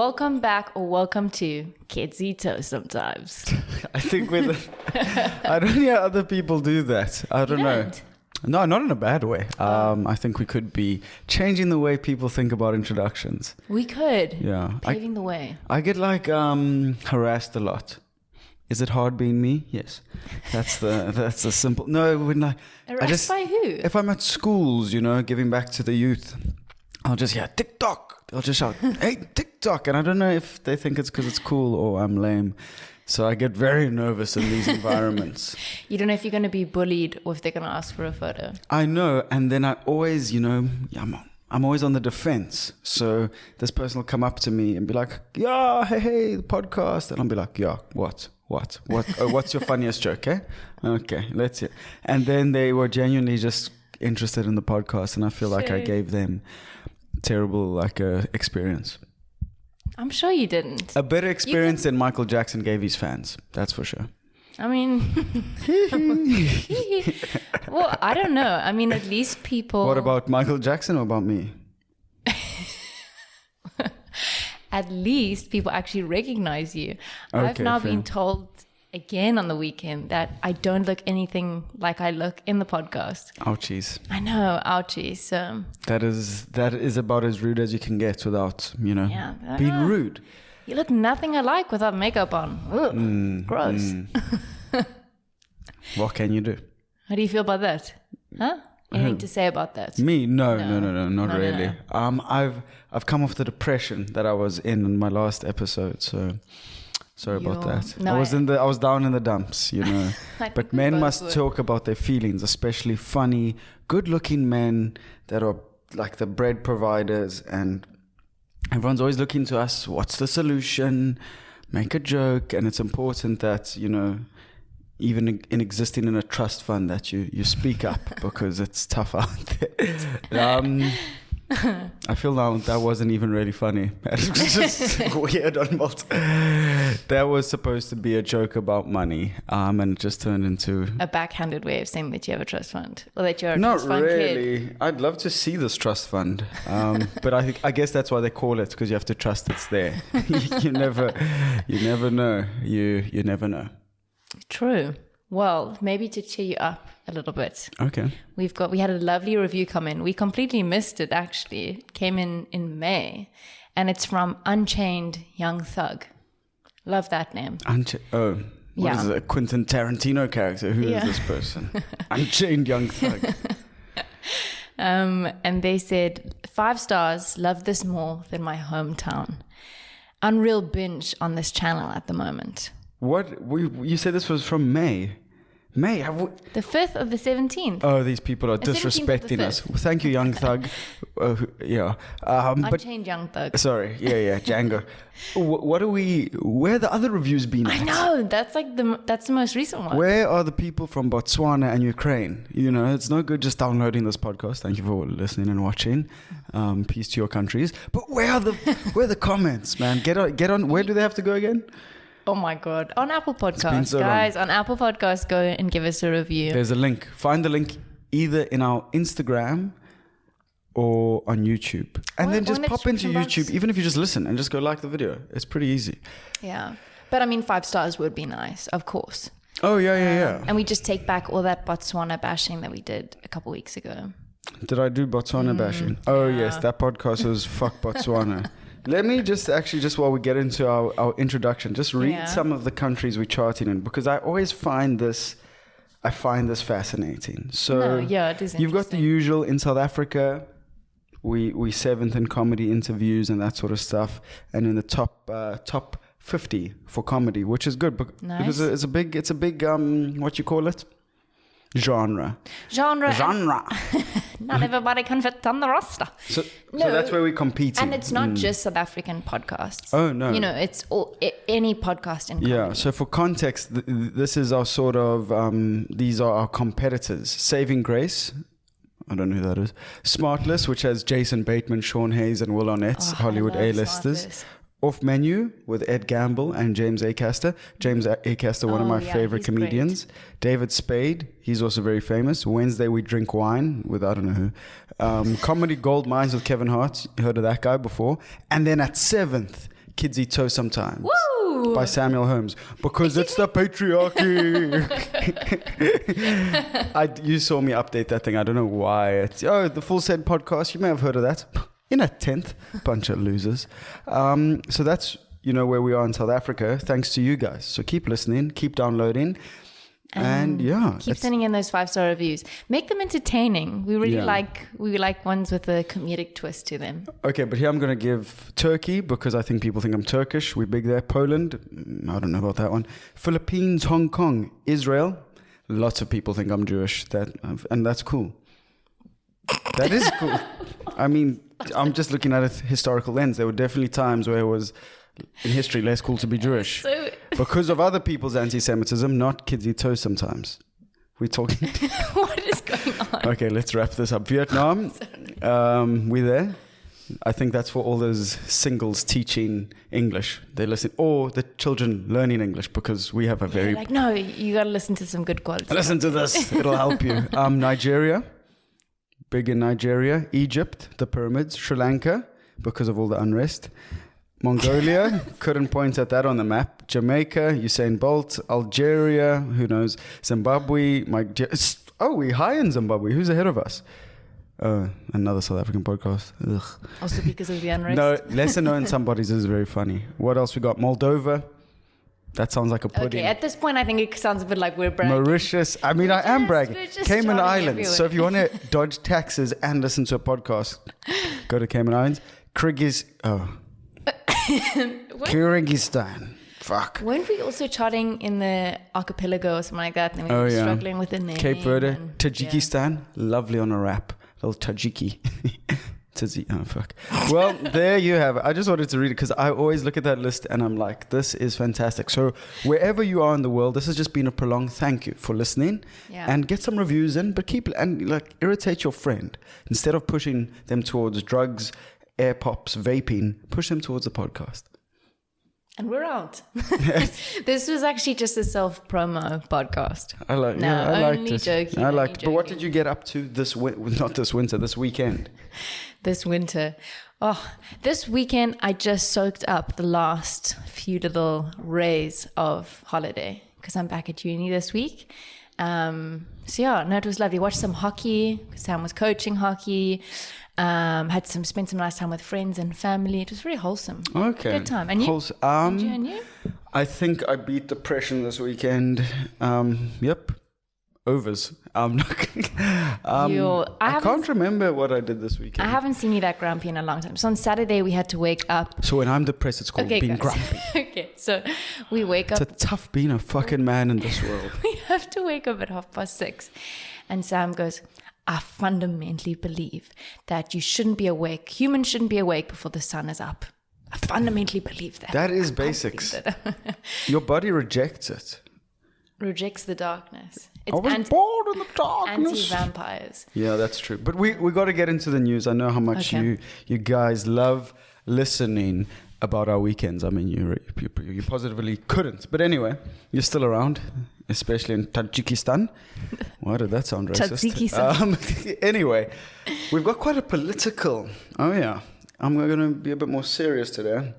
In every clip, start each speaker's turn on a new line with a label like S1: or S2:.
S1: welcome back or welcome to Kids Eat Toast sometimes.
S2: I think I don't hear other people do that. I don't know. No, not in a bad way. I think we could be changing the way people think about introductions.
S1: We could.
S2: Yeah.
S1: Paving the way.
S2: I get harassed a lot. Is it hard being me? Yes. That's a simple. No, when
S1: harassed by who?
S2: If I'm at schools, giving back to the youth, I'll just hear TikTok. They'll just shout, "Hey, TikTok!" And I don't know if they think it's because it's cool or I'm lame. So I get very nervous in these environments.
S1: You don't know if you're going to be bullied or if they're going to ask for a photo.
S2: I know. And then I always, I'm always on the defense. So this person will come up to me and be like, "Yeah, hey, the podcast." And I'll be like, "Yeah, what? Oh, what's your funniest joke, eh? Okay, let's hear." And then they were genuinely just interested in the podcast. And I feel like I gave them terrible, experience.
S1: I'm sure you didn't.
S2: A better experience than Michael Jackson gave his fans. That's for sure.
S1: I mean, well, I don't know. I mean, at least people...
S2: What about Michael Jackson or about me?
S1: At least people actually recognize you.
S2: Okay,
S1: I've now
S2: fair.
S1: been told again on the weekend that I don't look anything like I look in the podcast.
S2: Ouchies.
S1: I know, ouchies. So
S2: That is about as rude as you can get without, being rude.
S1: you look nothing alike without makeup on. Ugh, gross.
S2: What can you do?
S1: How do you feel about that? Huh? Anything to say about that?
S2: Me? No, not
S1: No,
S2: really.
S1: no.
S2: I've come off the depression that I was in my last episode, so sorry about that.
S1: No,
S2: I was down in the dumps,
S1: I
S2: But
S1: think we
S2: men
S1: both
S2: must
S1: would.
S2: talk about their feelings, especially funny, good-looking men that are like the bread providers, and everyone's always looking to us. What's the solution? Make a joke, and it's important that even in existing in a trust fund, that you speak up because it's tough out there. I feel now that wasn't even really funny. It was just weird on multi. That was supposed to be a joke about money, and it just turned into
S1: A backhanded way of saying that you have a trust fund or that you're a
S2: not
S1: trust fund
S2: really.
S1: kid.
S2: I'd love to see this trust fund, but I guess that's why they call it, because you have to trust it's there. you never know. You never know.
S1: True. Well, maybe to cheer you up a little bit.
S2: Okay.
S1: We had a lovely review come in. We completely missed it actually. It came in May, and it's from Unchained Young Thug. Love that name.
S2: What
S1: Yeah.
S2: is it? A Quentin Tarantino character? Who is this person? Unchained Young Thug.
S1: And they said 5 stars. Love this more than my hometown. Unreal binge on this channel at the moment.
S2: What? You said this was from May? May?
S1: The 5th of the 17th.
S2: Oh, these people are
S1: 17th of the
S2: disrespecting us.
S1: 5th.
S2: Thank you, Young Thug. Yeah. But
S1: Unchained Young Thug.
S2: sorry. Yeah. Django. Where are the other reviews been at?
S1: I know. That's the most recent one.
S2: Where are the people from Botswana and Ukraine? It's no good just downloading this podcast. Thank you for listening and watching. Peace to your countries. But where are the comments, man? Get on. Where do they have to go again?
S1: Oh my God. On Apple
S2: been
S1: Podcasts,
S2: so
S1: guys, on Apple Podcasts, go and give us a review.
S2: There's a link. Find the link either in our Instagram or on YouTube. And then just
S1: in the
S2: pop into
S1: description box.
S2: YouTube, even if you just listen and just go like the video. It's pretty easy.
S1: Yeah. But I mean, 5 stars would be nice, of course.
S2: Oh, yeah.
S1: And we just take back all that Botswana bashing that we did a couple weeks ago.
S2: Did I do Botswana bashing? Oh, yes. That podcast was Fuck Botswana. Let me just while we get into our introduction, just read some of the countries we're charting in, because I always find this fascinating. So
S1: it is
S2: you've got the usual in South Africa. We 7th in comedy interviews and that sort of stuff, and in the top 50 for comedy, which is good because it's a big what you call it? Genre.
S1: Not everybody can fit on the roster.
S2: So that's where we compete.
S1: And it's not just South African podcasts.
S2: Oh, no.
S1: It's any podcast in comedy.
S2: Yeah, so for context, this is our sort of, these are our competitors. Saving Grace, I don't know who that is. Smartless, which has Jason Bateman, Sean Hayes, and Will Arnett's Hollywood
S1: I love
S2: A-listers.
S1: Smartless.
S2: Off Menu with Ed Gamble and James Acaster. James Acaster, one of my favorite
S1: he's
S2: comedians.
S1: great.
S2: David Spade, he's also very famous. Wednesday We Drink Wine with I don't know who. Comedy Gold Mines with Kevin Hart. You heard of that guy before. And then at 7th, Kids Eat Toast Sometimes.
S1: Woo!
S2: By Samuel Holmes. Because it's the patriarchy. You saw me update that thing. I don't know why. The Full Said podcast. You may have heard of that. In a 10th. Bunch of losers. So that's, where we are in South Africa. Thanks to you guys. So keep listening. Keep downloading. And
S1: keep sending in those 5-star reviews. Make them entertaining. We really like ones with a comedic twist to them.
S2: Okay, but here I'm going to give Turkey because I think people think I'm Turkish. We're big there. Poland, I don't know about that one. Philippines, Hong Kong, Israel. Lots of people think I'm Jewish. And that's cool. That is cool. I mean, I'm just looking at a historical lens. There were definitely times where it was in history less cool to be Jewish. Because of other people's anti-Semitism, not Kids Eat Toast Sometimes. We're talking...
S1: What is going on?
S2: Okay, let's wrap this up. Vietnam, we're there. I think that's for all those singles teaching English. They listen, or the children learning English, because we have a very...
S1: no, you got to listen to some good quality.
S2: Listen to this. It'll help you. Nigeria, big in Nigeria. Egypt, the pyramids. Sri Lanka, because of all the unrest. Mongolia, couldn't point at that on the map. Jamaica, Usain Bolt. Algeria, who knows? Zimbabwe, we high in Zimbabwe. Who's ahead of us? Another South African podcast. Ugh.
S1: Also because of the unrest?
S2: No, lesser known somebody's is very funny. What else we got? Moldova. That sounds like a pudding.
S1: Okay, at this point, I think it sounds a bit like we're bragging.
S2: Mauritius. I mean, I am bragging. Cayman Islands.
S1: Everywhere.
S2: So if you want to dodge taxes and listen to a podcast, go to Cayman Islands. Kyrgyzstan. Fuck.
S1: Weren't we also charting in the archipelago or something like that? And we were struggling with the name.
S2: Cape Verde, Tajikistan. Lovely on a rap. Little Tajiki. Oh, fuck. Well, there you have it. I just wanted to read it because I always look at that list and I'm like, this is fantastic. So wherever you are in the world, this has just been a prolonged thank you for listening. And get some reviews in, but irritate your friend. Instead of pushing them towards drugs, air pops, vaping, push them towards the podcast.
S1: And we're out. This was actually just a self-promo podcast.
S2: I liked it.
S1: Joking,
S2: I liked it. But what did you get up to this weekend?
S1: This winter. Oh, this weekend I just soaked up the last few little rays of holiday because I'm back at uni this week. It was lovely. Watched some hockey. Sam was coaching hockey. Spent some nice time with friends and family. It was very wholesome.
S2: Okay.
S1: Good time. And you? And you?
S2: I think I beat depression this weekend. Yep. Overs. I can't remember what I did this weekend.
S1: I haven't seen you that grumpy in a long time. So on Saturday we had to wake up.
S2: So when I'm depressed, it's called being grumpy.
S1: Okay, so we wake up.
S2: It's a tough being a fucking man in this world.
S1: We have to wake up at 6:30. And Sam goes, I fundamentally believe that humans shouldn't be awake before the sun is up. I fundamentally believe that.
S2: That is basics. Your body rejects it.
S1: Rejects the darkness.
S2: I was born in the darkness.
S1: Anti-vampires.
S2: Yeah, that's true. But we got to get into the news. I know how much you guys love listening about our weekends. I mean, you positively couldn't. But anyway, you're still around, especially in Tajikistan. Why did that sound racist?
S1: Tajikistan.
S2: Anyway, we've got quite a political... Oh, yeah. I'm going to be a bit more serious today.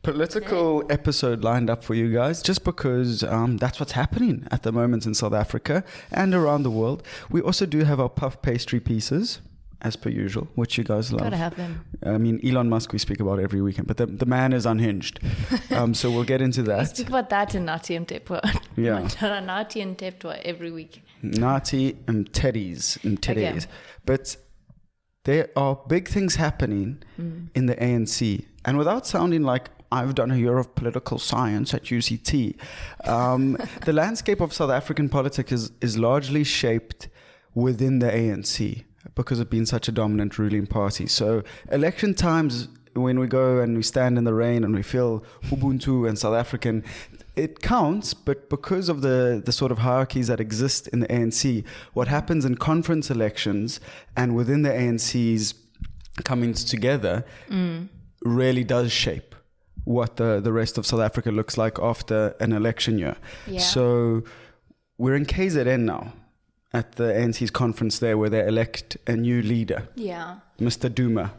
S2: Political episode lined up for you guys just because that's what's happening at the moment in South Africa and around the world. We also do have our puff pastry pieces, as per usual, which you guys love.
S1: Gotta have them.
S2: I mean, Elon Musk we speak about every weekend, but the man is unhinged. So we'll get into that.
S1: We speak about that in Nati and Tepwa.
S2: Yeah.
S1: Nati and Tepwa every week.
S2: Nati and Teddies. Okay. But there are big things happening in the ANC. And without sounding like I've done a year of political science at UCT, the landscape of South African politics is largely shaped within the ANC because of being such a dominant ruling party. So election times, when we go and we stand in the rain and we feel Ubuntu and South African, it counts, but because of the sort of hierarchies that exist in the ANC, what happens in conference elections and within the ANC's comings together really does shape what the rest of South Africa looks like after an election year. Yeah. So we're in KZN now. at the ANC's conference there where they elect a new leader.
S1: Yeah.
S2: Mr. Duma.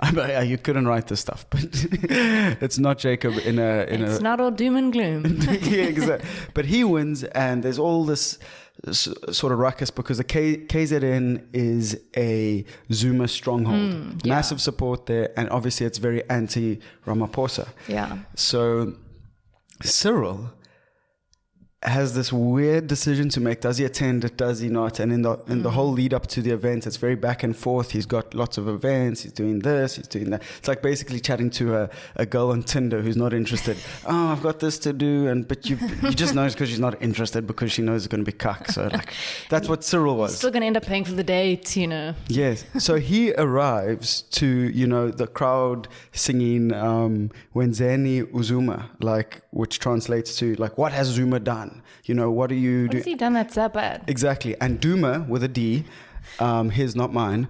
S2: You couldn't write this stuff, but it's not Jacob
S1: It's not all doom and gloom.
S2: Yeah, exactly. But he wins, and there's all this sort of ruckus because the KZN is a Zuma stronghold. Massive support there, and obviously it's very anti-Ramaphosa.
S1: Yeah.
S2: So Cyril has this weird decision to make. Does he attend it? Does he not? And in the whole lead up to the event, it's very back and forth. He's got lots of events. He's doing this. He's doing that. It's like basically chatting to a girl on Tinder who's not interested. Oh, I've got this to do, but you just know it's because she's not interested because she knows it's going to be cuck. So like that's what Cyril was.
S1: Still going to end up paying for the date, you know.
S2: Yes. So he arrives to the crowd singing Wenzeni Uzuma, which translates to what has Zuma done? What do you do?
S1: What has he done that's that bad?
S2: Exactly. And Duma, with a D, his, not mine,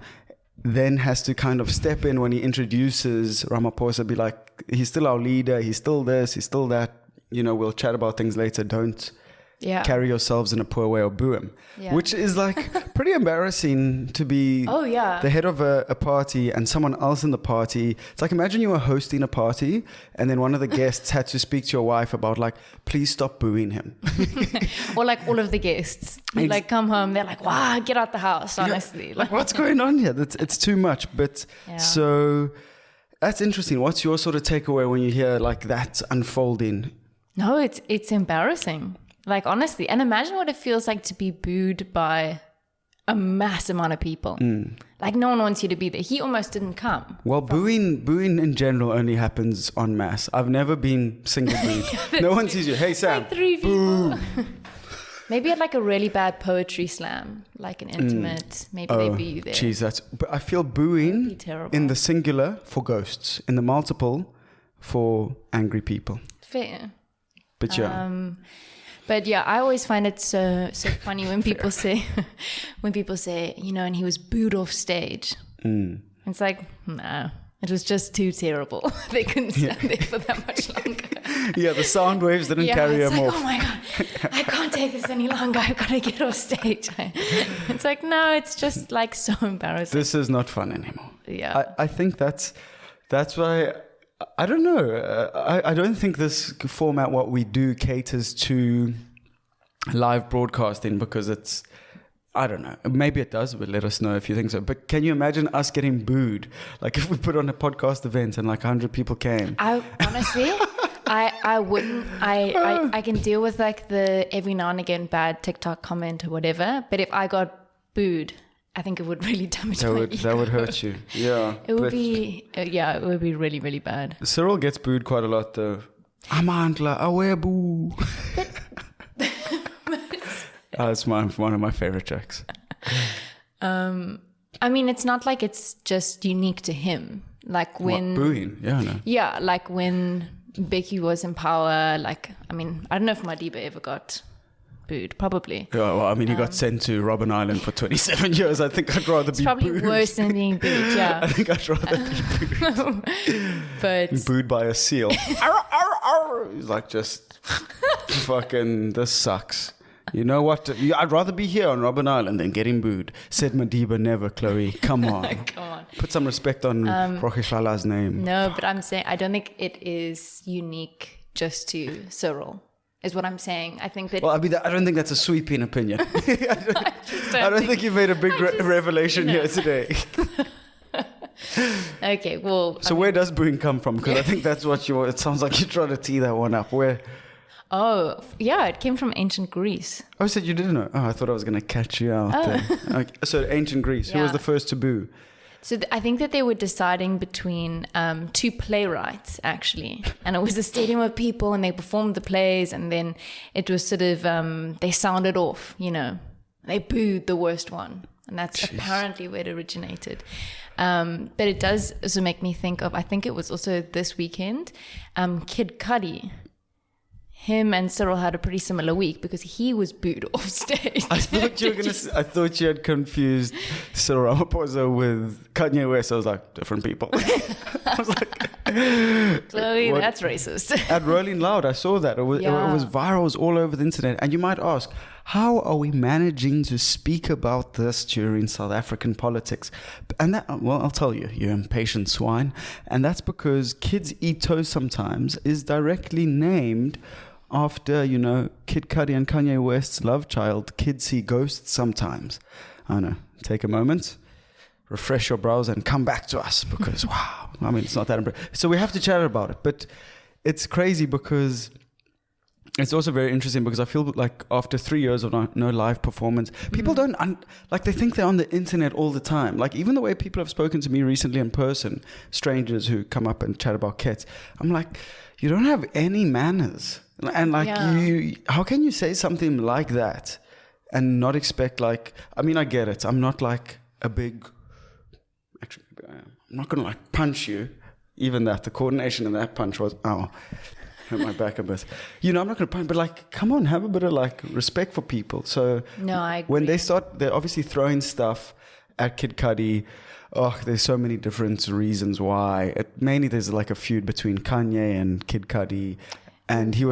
S2: then has to kind of step in when he introduces Ramaphosa, be like, he's still our leader, he's still this, he's still that, we'll chat about things later, don't carry yourselves in a poor way or boo him.
S1: Yeah.
S2: Which is pretty embarrassing to be the head of a party and someone else in the party. It's like, imagine you were hosting a party and then one of the guests had to speak to your wife about please stop booing him.
S1: Or all of the guests. You come home, they're like, wow, get out the house, honestly.
S2: Yeah. What's going on here? It's too much. But so that's interesting. What's your sort of takeaway when you hear that unfolding?
S1: No, it's embarrassing. Honestly, and imagine what it feels like to be booed by a mass amount of people. No one wants you to be there. He almost didn't come.
S2: Well, booing in general only happens en masse. I've never been single booed. No one sees you. Hey, Sam.
S1: 3 people. Maybe at a really bad poetry slam, an intimate. Maybe they boo you there.
S2: Jeez, but I feel booing in the singular for ghosts, in the multiple for angry people.
S1: Fair.
S2: But yeah.
S1: But yeah, I always find it so funny when people say, and he was booed off stage. It's no, it was just too terrible. They couldn't stand there for that much longer.
S2: Yeah, the sound waves didn't carry him off.
S1: Oh my God, I can't take this any longer. I've got to get off stage. It's no, it's just so embarrassing.
S2: This is not fun anymore.
S1: Yeah.
S2: I think that's why... I don't know. I don't think this format, what we do, caters to live broadcasting because it's, I don't know. Maybe it does, but let us know if you think so. But can you imagine us getting booed? If we put on a podcast event and 100 people came.
S1: Honestly, I wouldn't. I can deal with the every now and again bad TikTok comment or whatever. But if I got booed, I think it would really damage my ego.
S2: That would hurt you. Yeah.
S1: It would be really, really bad.
S2: Cyril gets booed quite a lot though. Amandla, awe boo. That's one of my favorite jokes.
S1: It's not it's just unique to him. When...
S2: What, booing? Yeah, no.
S1: Yeah, when Mbeki was in power, I don't know if Madiba ever got... booed, probably.
S2: Yeah, well, he got sent to Robben Island for 27 years. I think I'd rather be
S1: probably
S2: booed.
S1: Worse than being booed, yeah.
S2: I think I'd rather be booed.
S1: But
S2: booed by a seal. Arr, arr, arr. He's just fucking, this sucks. You know what? I'd rather be here on Robben Island than getting booed. Said Madiba never, Chloe. Come on.
S1: Come on.
S2: Put some respect on Rohishala's name.
S1: No, but I'm saying I don't think it is unique just to Cyril. Is what I'm saying. I think that...
S2: Well, I don't think that's a sweeping opinion. I don't think you made a big revelation here today.
S1: Okay, well...
S2: So where does booing come from? Because I think that's what it sounds like you're trying to tee that one up. Where?
S1: Oh, yeah, it came from ancient Greece.
S2: Oh, so you didn't know? Oh, I thought I was going to catch you out there. Okay. So ancient Greece. Who was the first to boo?
S1: So I think that they were deciding between two playwrights, actually. And it was a stadium of people and they performed the plays and then it was sort of, they sounded off, They booed the worst one. And that's apparently where it originated. But it does also make me think of, I think it was also this weekend, Kid Cudi. Him and Cyril had a pretty similar week because he was booed off stage.
S2: I thought you had confused Cyril Ramaphosa with Kanye West. I was like, different people. I was like,
S1: Chloe, that's racist.
S2: At Rolling Loud, I saw that. It was viral. It was all over the internet. And you might ask, how are we managing to speak about this during South African politics? And that, well, I'll tell you, you impatient swine. And that's because Kids Eat Toast Sometimes is directly named after, you know, Kid Cudi and Kanye West's love child, Kids See Ghosts Sometimes. I know. Take a moment, refresh your browser, and come back to us because, wow, I mean, it's not that impressive. So we have to chat about it. But it's crazy because it's also very interesting because I feel like after 3 years of no live performance, people don't, like they think they're on the internet all the time. Like even the way people have spoken to me recently in person, strangers who come up and chat about KETS, I'm like, you don't have any manners. And like how can you say something like that and not expect like, I mean, I get it. I'm not like a big, actually, I'm not going to like punch you. Even that, the coordination in that punch was, ow, hurt my back a bit. You know, I'm not going to punch, but like, come on, have a bit of like respect for people. So
S1: no, I agree.
S2: When they're obviously throwing stuff at Kid Cudi. Oh, there's so many different reasons why. Mainly there's like a feud between Kanye and Kid Cudi. And Kanye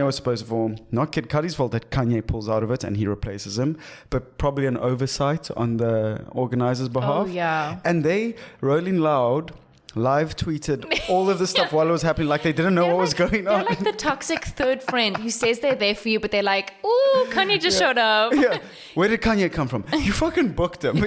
S2: was supposed to form, not Kid Cudi's fault that Kanye pulls out of it and he replaces him, but probably an oversight on the organizer's behalf.
S1: Oh, yeah.
S2: And they, Rolling Loud, live tweeted all of the stuff while it was happening, like they didn't know what was going on.
S1: They're like the toxic third friend who says they're there for you, but they're like, ooh, Kanye just showed up.
S2: Yeah. Where did Kanye come from? You fucking booked him.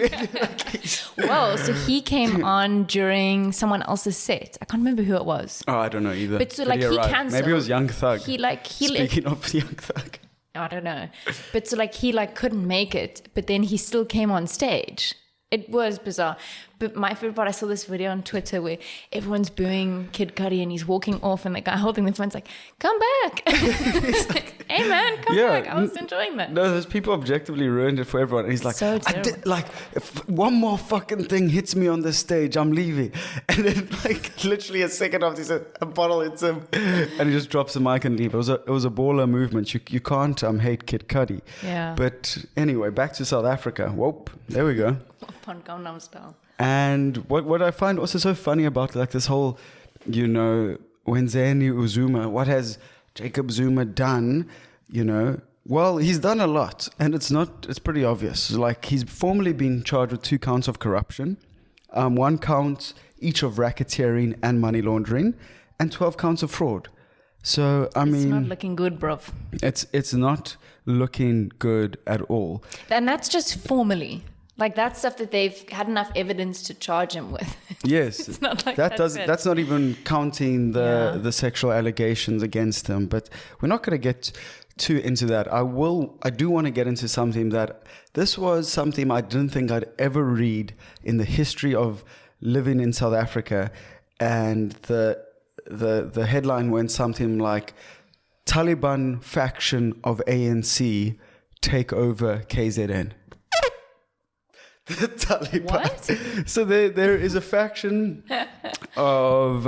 S1: Well, so he came on during someone else's set. I can't remember who it was.
S2: Oh, I don't know either.
S1: But so like he cancelled.
S2: Maybe it was Young Thug.
S1: Speaking
S2: of Young Thug.
S1: I don't know. But so like he like couldn't make it, but then he still came on stage. It was bizarre. But my favorite part, I saw this video on Twitter where everyone's booing Kid Cudi and he's walking off and the guy holding the phone's like, come back. He's like, hey man, come back. I was enjoying that.
S2: No, those people objectively ruined it for everyone. And he's like,
S1: so
S2: if one more fucking thing hits me on this stage, I'm leaving. And then like literally a second after he said, a bottle hits him and he just drops the mic and leaves. It was a baller movement. You can't hate Kid Cudi.
S1: Yeah.
S2: But anyway, back to South Africa. Whoop, there we go.
S1: Upon Gangnam Style.
S2: And what I find also so funny about like this whole, you know, Wenzeni Uzuma, what has Jacob Zuma done, you know? Well, he's done a lot and it's pretty obvious. Like he's formally been charged with 2 counts of corruption, 1 count each of racketeering and money laundering, and 12 counts of fraud. So, I mean... It's
S1: not looking good, bruv.
S2: It's not looking good at all.
S1: And that's just formally. Like that's stuff that they've had enough evidence to charge him with.
S2: Yes,
S1: it's not like
S2: that's not even counting the sexual allegations against him. But we're not going to get too into that. I do want to get into something that this was something I didn't think I'd ever read in the history of living in South Africa, and the headline went something like Taliban faction of ANC take over KZN. The Taliban.
S1: What?
S2: So there is a faction of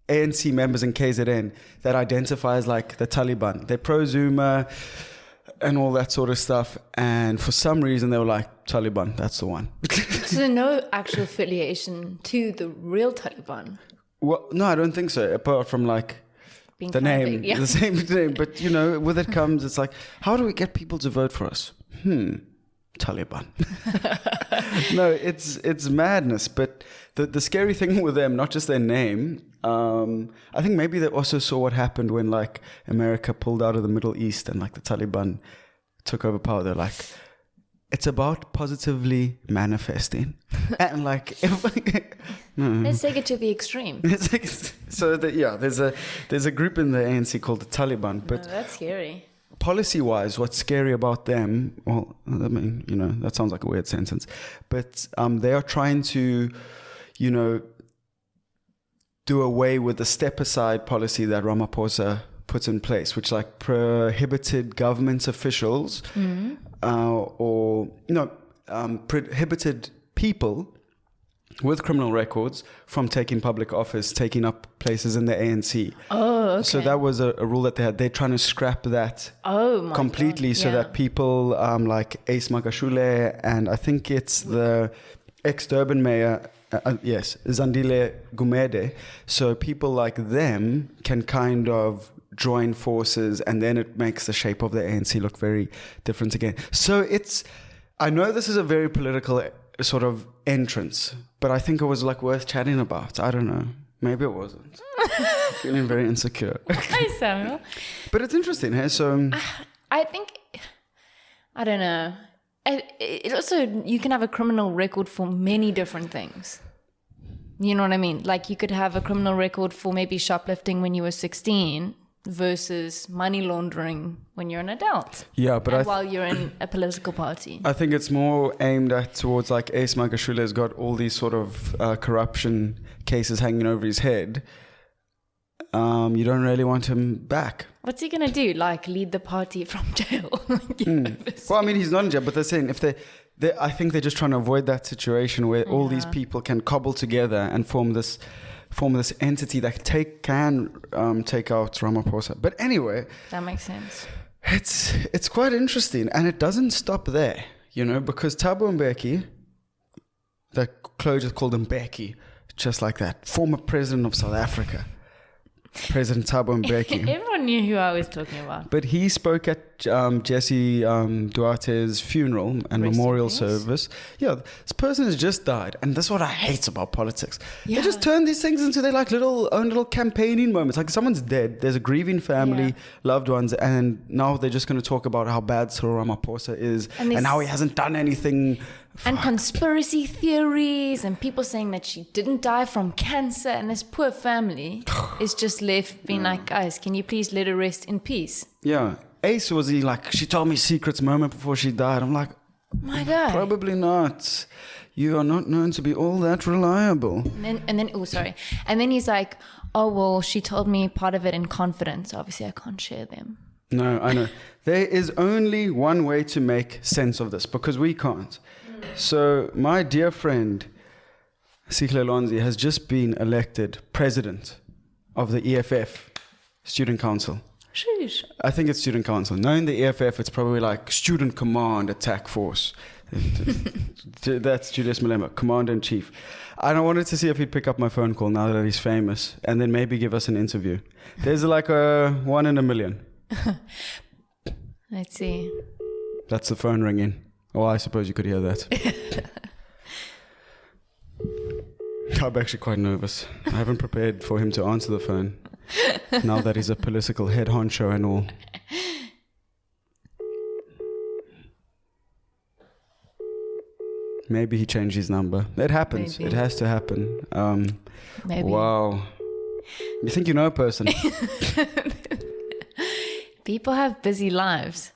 S2: ANC members in KZN that identifies like the Taliban. They're pro-Zuma and all that sort of stuff. And for some reason, they were like, Taliban, that's the one.
S1: So no actual affiliation to the real Taliban?
S2: Well, no, I don't think so. Apart from like
S1: being
S2: the name, the same name. But, you know, with it comes, it's like, how do we get people to vote for us? Taliban. No, it's madness. But the scary thing with them, not just their name, I think maybe they also saw what happened when like America pulled out of the Middle East and like the Taliban took over power. They're like, it's about positively manifesting. And like,
S1: let's take it to the extreme.
S2: So there's a group in the ANC called the Taliban. But
S1: that's scary.
S2: Policy-wise, what's scary about them, well, I mean, you know, that sounds like a weird sentence, but they are trying to, you know, do away with the step-aside policy that Ramaphosa put in place, which like prohibited government officials prohibited people with criminal records from taking public office, taking up places in the ANC.
S1: Oh, okay.
S2: So that was a rule that they had. They're trying to scrap that completely so that people like Ace Magashule and I think it's the ex-Durban mayor, Yes, Zandile Gumede. So people like them can kind of join forces, and then it makes the shape of the ANC look very different again. So I know this is a very political sort of entrance, but I think it was like worth chatting about. I don't know. Maybe it wasn't. I'm feeling very insecure.
S1: Hi, Samuel.
S2: But it's interesting, hey? So
S1: I think, I don't know. It also, you can have a criminal record for many different things. You know what I mean? Like you could have a criminal record for maybe shoplifting when you were 16 versus money laundering when you're an adult.
S2: Yeah, but
S1: while you're in a political party.
S2: I think it's more aimed at towards like Ace Magashule has got all these sort of corruption cases hanging over his head. You don't really want him back.
S1: What's he going to do? Like lead the party from jail?
S2: Well, I mean, he's not in jail, but they're saying if I think they're just trying to avoid that situation where all these people can cobble together and form this entity that can take out Ramaphosa. But anyway,
S1: that makes sense.
S2: It's quite interesting, and it doesn't stop there, you know, because Thabo Mbeki, that Chlo just called him Mbeki, just like that, former president of South Africa. President Thabo Mbeki.
S1: Everyone knew who I was talking about.
S2: But he spoke at Jessie Duarte's funeral and memorial service. Yeah, this person has just died. And that's what I hate about politics. Yeah. They just turn these things into their like own little campaigning moments. Like someone's dead, there's a grieving family, loved ones, and now they're just going to talk about how bad Cyril Ramaphosa is and how he hasn't done anything.
S1: And conspiracy theories and people saying that she didn't die from cancer, and this poor family is just left being like, guys, can you please let her rest in peace?
S2: Yeah. Ace was he like, she told me secrets moment before she died. I'm like,
S1: my God.
S2: Probably not. You are not known to be all that reliable.
S1: And then he's like, oh, well, she told me part of it in confidence. Obviously, I can't share them.
S2: No, I know. There is only one way to make sense of this, because we can't. So my dear friend, Cele Lonzi, has just been elected president of the EFF Student Council.
S1: Sheesh.
S2: I think it's Student Council. Knowing the EFF, it's probably like Student Command Attack Force. That's Julius Malema, Commander-in-Chief. And I wanted to see if he'd pick up my phone call now that he's famous, and then maybe give us an interview. There's like a 1 in a million.
S1: Let's see.
S2: That's the phone ringing. Oh, I suppose you could hear that. I'm actually quite nervous. I haven't prepared for him to answer the phone. Now that he's a political head honcho and all. Maybe he changed his number. It happens. Maybe. It has to happen.
S1: Maybe.
S2: Wow. You think you know a person?
S1: People have busy lives.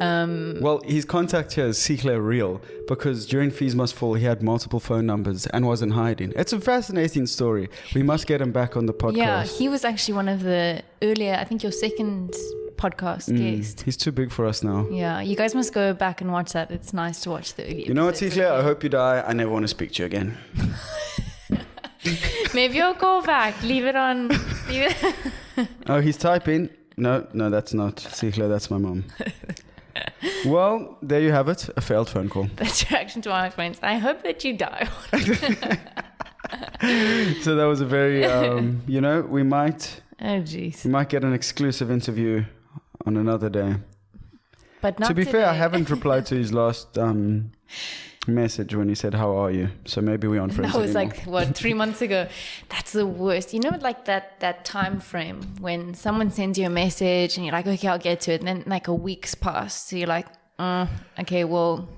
S2: Well, his contact here is Cele Real, because during Fees Must Fall, he had multiple phone numbers and was in hiding. It's a fascinating story. We must get him back on the podcast.
S1: Yeah, he was actually one of the earlier, I think your second podcast guest.
S2: He's too big for us now.
S1: Yeah, you guys must go back and watch that. It's nice to watch the early
S2: You know what, Cele? I hope you die. I never want to speak to you again.
S1: Maybe I'll call back. Leave it on.
S2: Oh, he's typing. No, that's not Cele. That's my mom. Well, there you have it. A failed phone call.
S1: That's your reaction to my friends. I hope that you die.
S2: So that was a very, we might...
S1: Oh, jeez.
S2: We might get an exclusive interview on another day.
S1: But not
S2: to be
S1: today.
S2: fair, I haven't replied to his last message when he said, how are you? So maybe we aren't friends
S1: That was
S2: anymore.
S1: 3 months ago. That's the worst. You know, like that time frame when someone sends you a message and you're like, okay, I'll get to it. And then like a week's passed. So you're like, okay, well,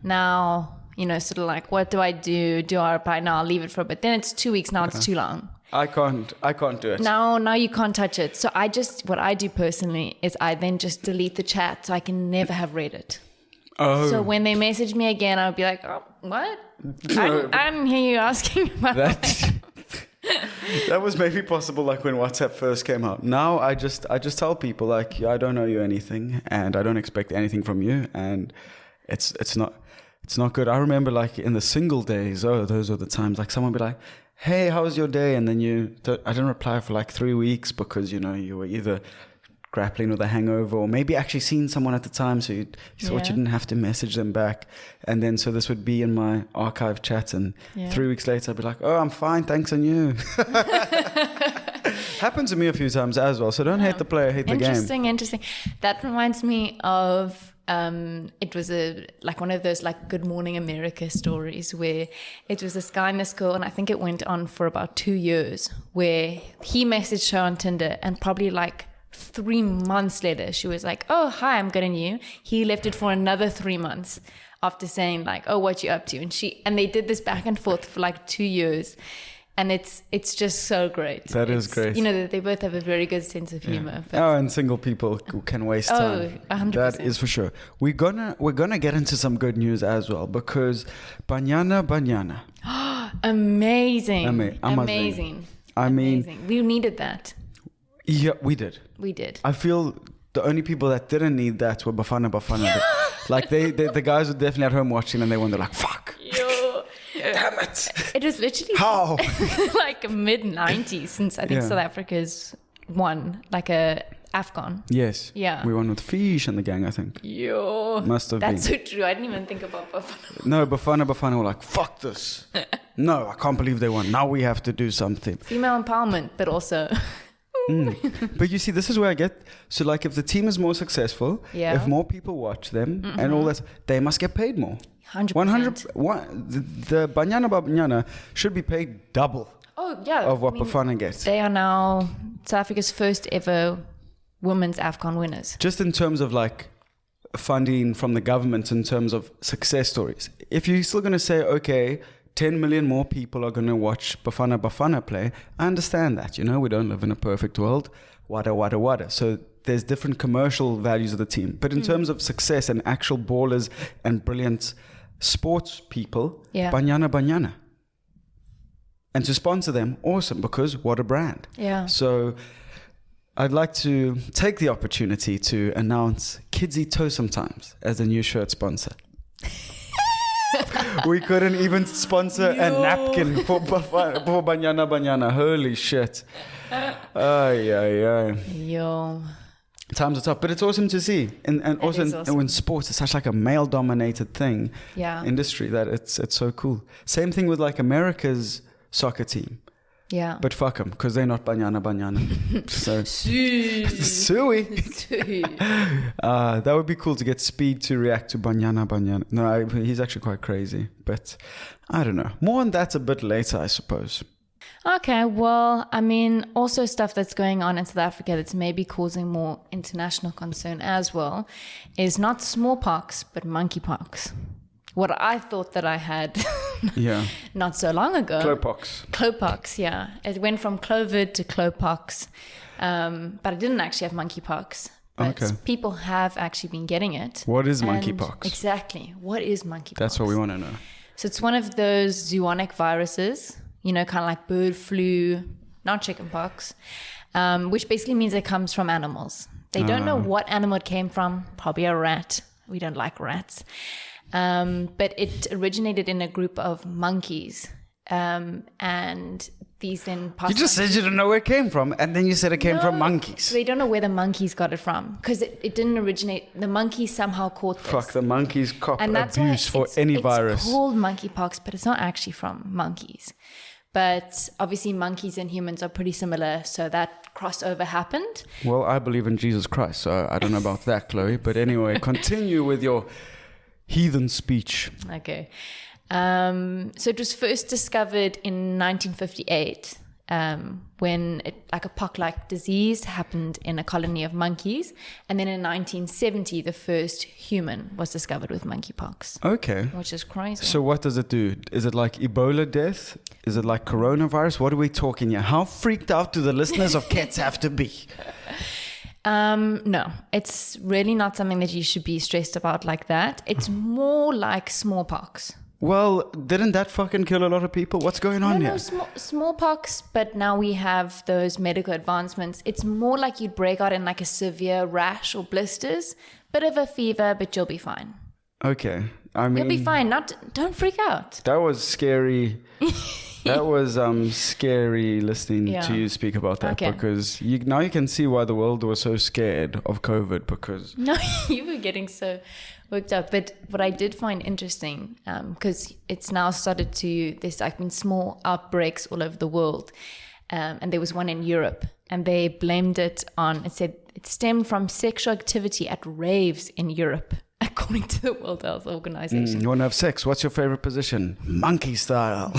S1: now, sort of like, what do I do? Do I reply? No, I'll leave it for a bit. Then it's 2 weeks. Now it's too long.
S2: I can't do it.
S1: Now you can't touch it. So what I do personally is I then just delete the chat so I can never have read it.
S2: Oh.
S1: So when they message me again, I'll be like, oh, what? I didn't hear you asking about that.
S2: That was maybe possible like when WhatsApp first came out. Now I just tell people like, I don't know you anything and I don't expect anything from you, and it's not good. I remember like in the single days, those are the times like someone would be like, hey, how was your day? And then I didn't reply for like 3 weeks because, you were either grappling with a hangover, or maybe actually seen someone at the time, so you thought you didn't have to message them back. And then so this would be in my archive chat, and 3 weeks later I'd be like, oh, I'm fine, thanks, on you. Happened to me a few times as well, so don't hate the player, hate the game.
S1: Interesting. That reminds me of it was one of those like Good Morning America stories where it was this guy and this girl, and I think it went on for about 2 years, where he messaged her on Tinder, and probably like 3 months later she was like, oh, hi, I'm good, and you? He left it for another 3 months after saying like, oh, what you up to? And they did this back and forth for like 2 years. And it's just so great.
S2: That is great.
S1: You know, they both have a very good sense of humor. But
S2: and single people who can waste time.
S1: 100%.
S2: That is for sure. We're gonna get into some good news as well, because Banyana Banyana.
S1: Amazing.
S2: Amazing. I mean,
S1: we needed that.
S2: Yeah, we did. I feel the only people that didn't need that were Bafana Bafana. Like the guys were definitely at home watching, and they were like, fuck. Damn it.
S1: It was literally
S2: how
S1: like mid-90s since I think South Africa's won like a AFCON.
S2: Yes.
S1: Yeah.
S2: We won with Fish and the gang, I think. Must have been.
S1: That's so true. I didn't even think about Bafana.
S2: No, Bafana were like, fuck this. No, I can't believe they won. Now we have to do something.
S1: Female empowerment, but also...
S2: But you see, this is where I get... So like if the team is more successful, if more people watch them and all that, they must get paid more.
S1: 100%.
S2: The Banyana Banyana should be paid double of what Bafana gets.
S1: They are now South Africa's first ever women's AFCON winners.
S2: Just in terms of like funding from the government, in terms of success stories. If you're still going to say, okay, 10 million more people are going to watch Bafana Bafana play, I understand that. You know, we don't live in a perfect world. Wada. So there's different commercial values of the team. But in terms of success and actual ballers and brilliant sports people, Banyana Banyana. And to sponsor them, awesome, because what a brand.
S1: Yeah.
S2: So I'd like to take the opportunity to announce Kids Eat Toe Sometimes as a new shirt sponsor. We couldn't even sponsor a napkin for Banyana Banyana. Holy shit. Ay.
S1: Yo.
S2: Times are tough, but it's awesome to see. And also in sports, it's such like a male-dominated thing, industry, that it's so cool. Same thing with like America's soccer team.
S1: Yeah.
S2: But fuck them, because they're not Banyana Banyana. So Suey. That would be cool to get Speed to react to Banyana Banyana. No, he's actually quite crazy. But I don't know. More on that a bit later, I suppose.
S1: Okay, well, I mean, also stuff that's going on in South Africa that's maybe causing more international concern as well is not smallpox, but monkeypox. What I thought that I had not so long ago. Chlopox, yeah. It went from Clovid to Chlopox, but I didn't actually have monkeypox. But people have actually been getting it.
S2: What is monkeypox?
S1: Exactly. What is monkeypox?
S2: That's what we want to know.
S1: So it's one of those zoonotic viruses, you know, kind of like bird flu, not chickenpox, which basically means it comes from animals. They don't know what animal it came from, probably a rat. We don't like rats. But it originated in a group of monkeys. And these then passed.
S2: You just said you didn't know where it came from, and then you said it came from monkeys.
S1: They don't know where the monkeys got it from, because it didn't originate. The monkeys somehow caught this.
S2: Fuck, the monkeys cop abuse for any virus.
S1: It's called monkeypox, but it's not actually from monkeys. But obviously monkeys and humans are pretty similar, so that crossover happened.
S2: Well, I believe in Jesus Christ, so I don't know about that, Chloe. But anyway, continue with your heathen speech.
S1: Okay. So it was first discovered in 1958 when like a pox-like disease happened in a colony of monkeys. And then in 1970, the first human was discovered with monkeypox.
S2: Okay.
S1: Which is crazy.
S2: So what does it do? Is it like Ebola death? Is it like coronavirus? What are we talking here? How freaked out do the listeners of KETS have to be?
S1: No, it's really not something that you should be stressed about like that. It's more like smallpox.
S2: Well, didn't that fucking kill a lot of people? What's going on here?
S1: No, smallpox, but now we have those medical advancements. It's more like you'd break out in like a severe rash or blisters, bit of a fever, but you'll be fine.
S2: Okay. I mean,
S1: You'll be fine. Don't freak out.
S2: that was scary. That was scary listening to you speak about that because now you can see why the world was so scared of COVID because...
S1: No, you were getting so worked up. But what I did find interesting, because it's now started there's like been small outbreaks all over the world. And there was one in Europe and they blamed it said it stemmed from sexual activity at raves in Europe. According to the World Health Organization.
S2: You want to have sex? What's your favorite position? Monkey style.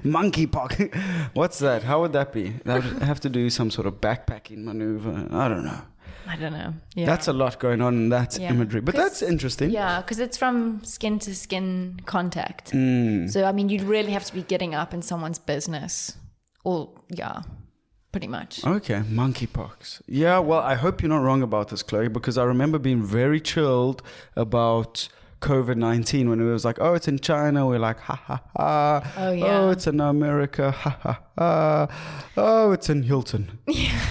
S2: Monkeypox. What's that? How would that be? That would have to do some sort of backpacking maneuver. I don't know. Yeah. That's a lot going on in that imagery. But that's interesting.
S1: Yeah, because it's from skin to skin contact. So, I mean, you'd really have to be getting up in someone's business. Pretty much.
S2: Okay, monkeypox. Yeah, well, I hope you're not wrong about this, Chloe, because I remember being very chilled about COVID-19 when it was like, oh, it's in China. We're like, ha, ha, ha.
S1: Oh, yeah.
S2: Oh, it's in America. Ha, ha, ha. Oh, it's in Hilton.
S1: Yeah.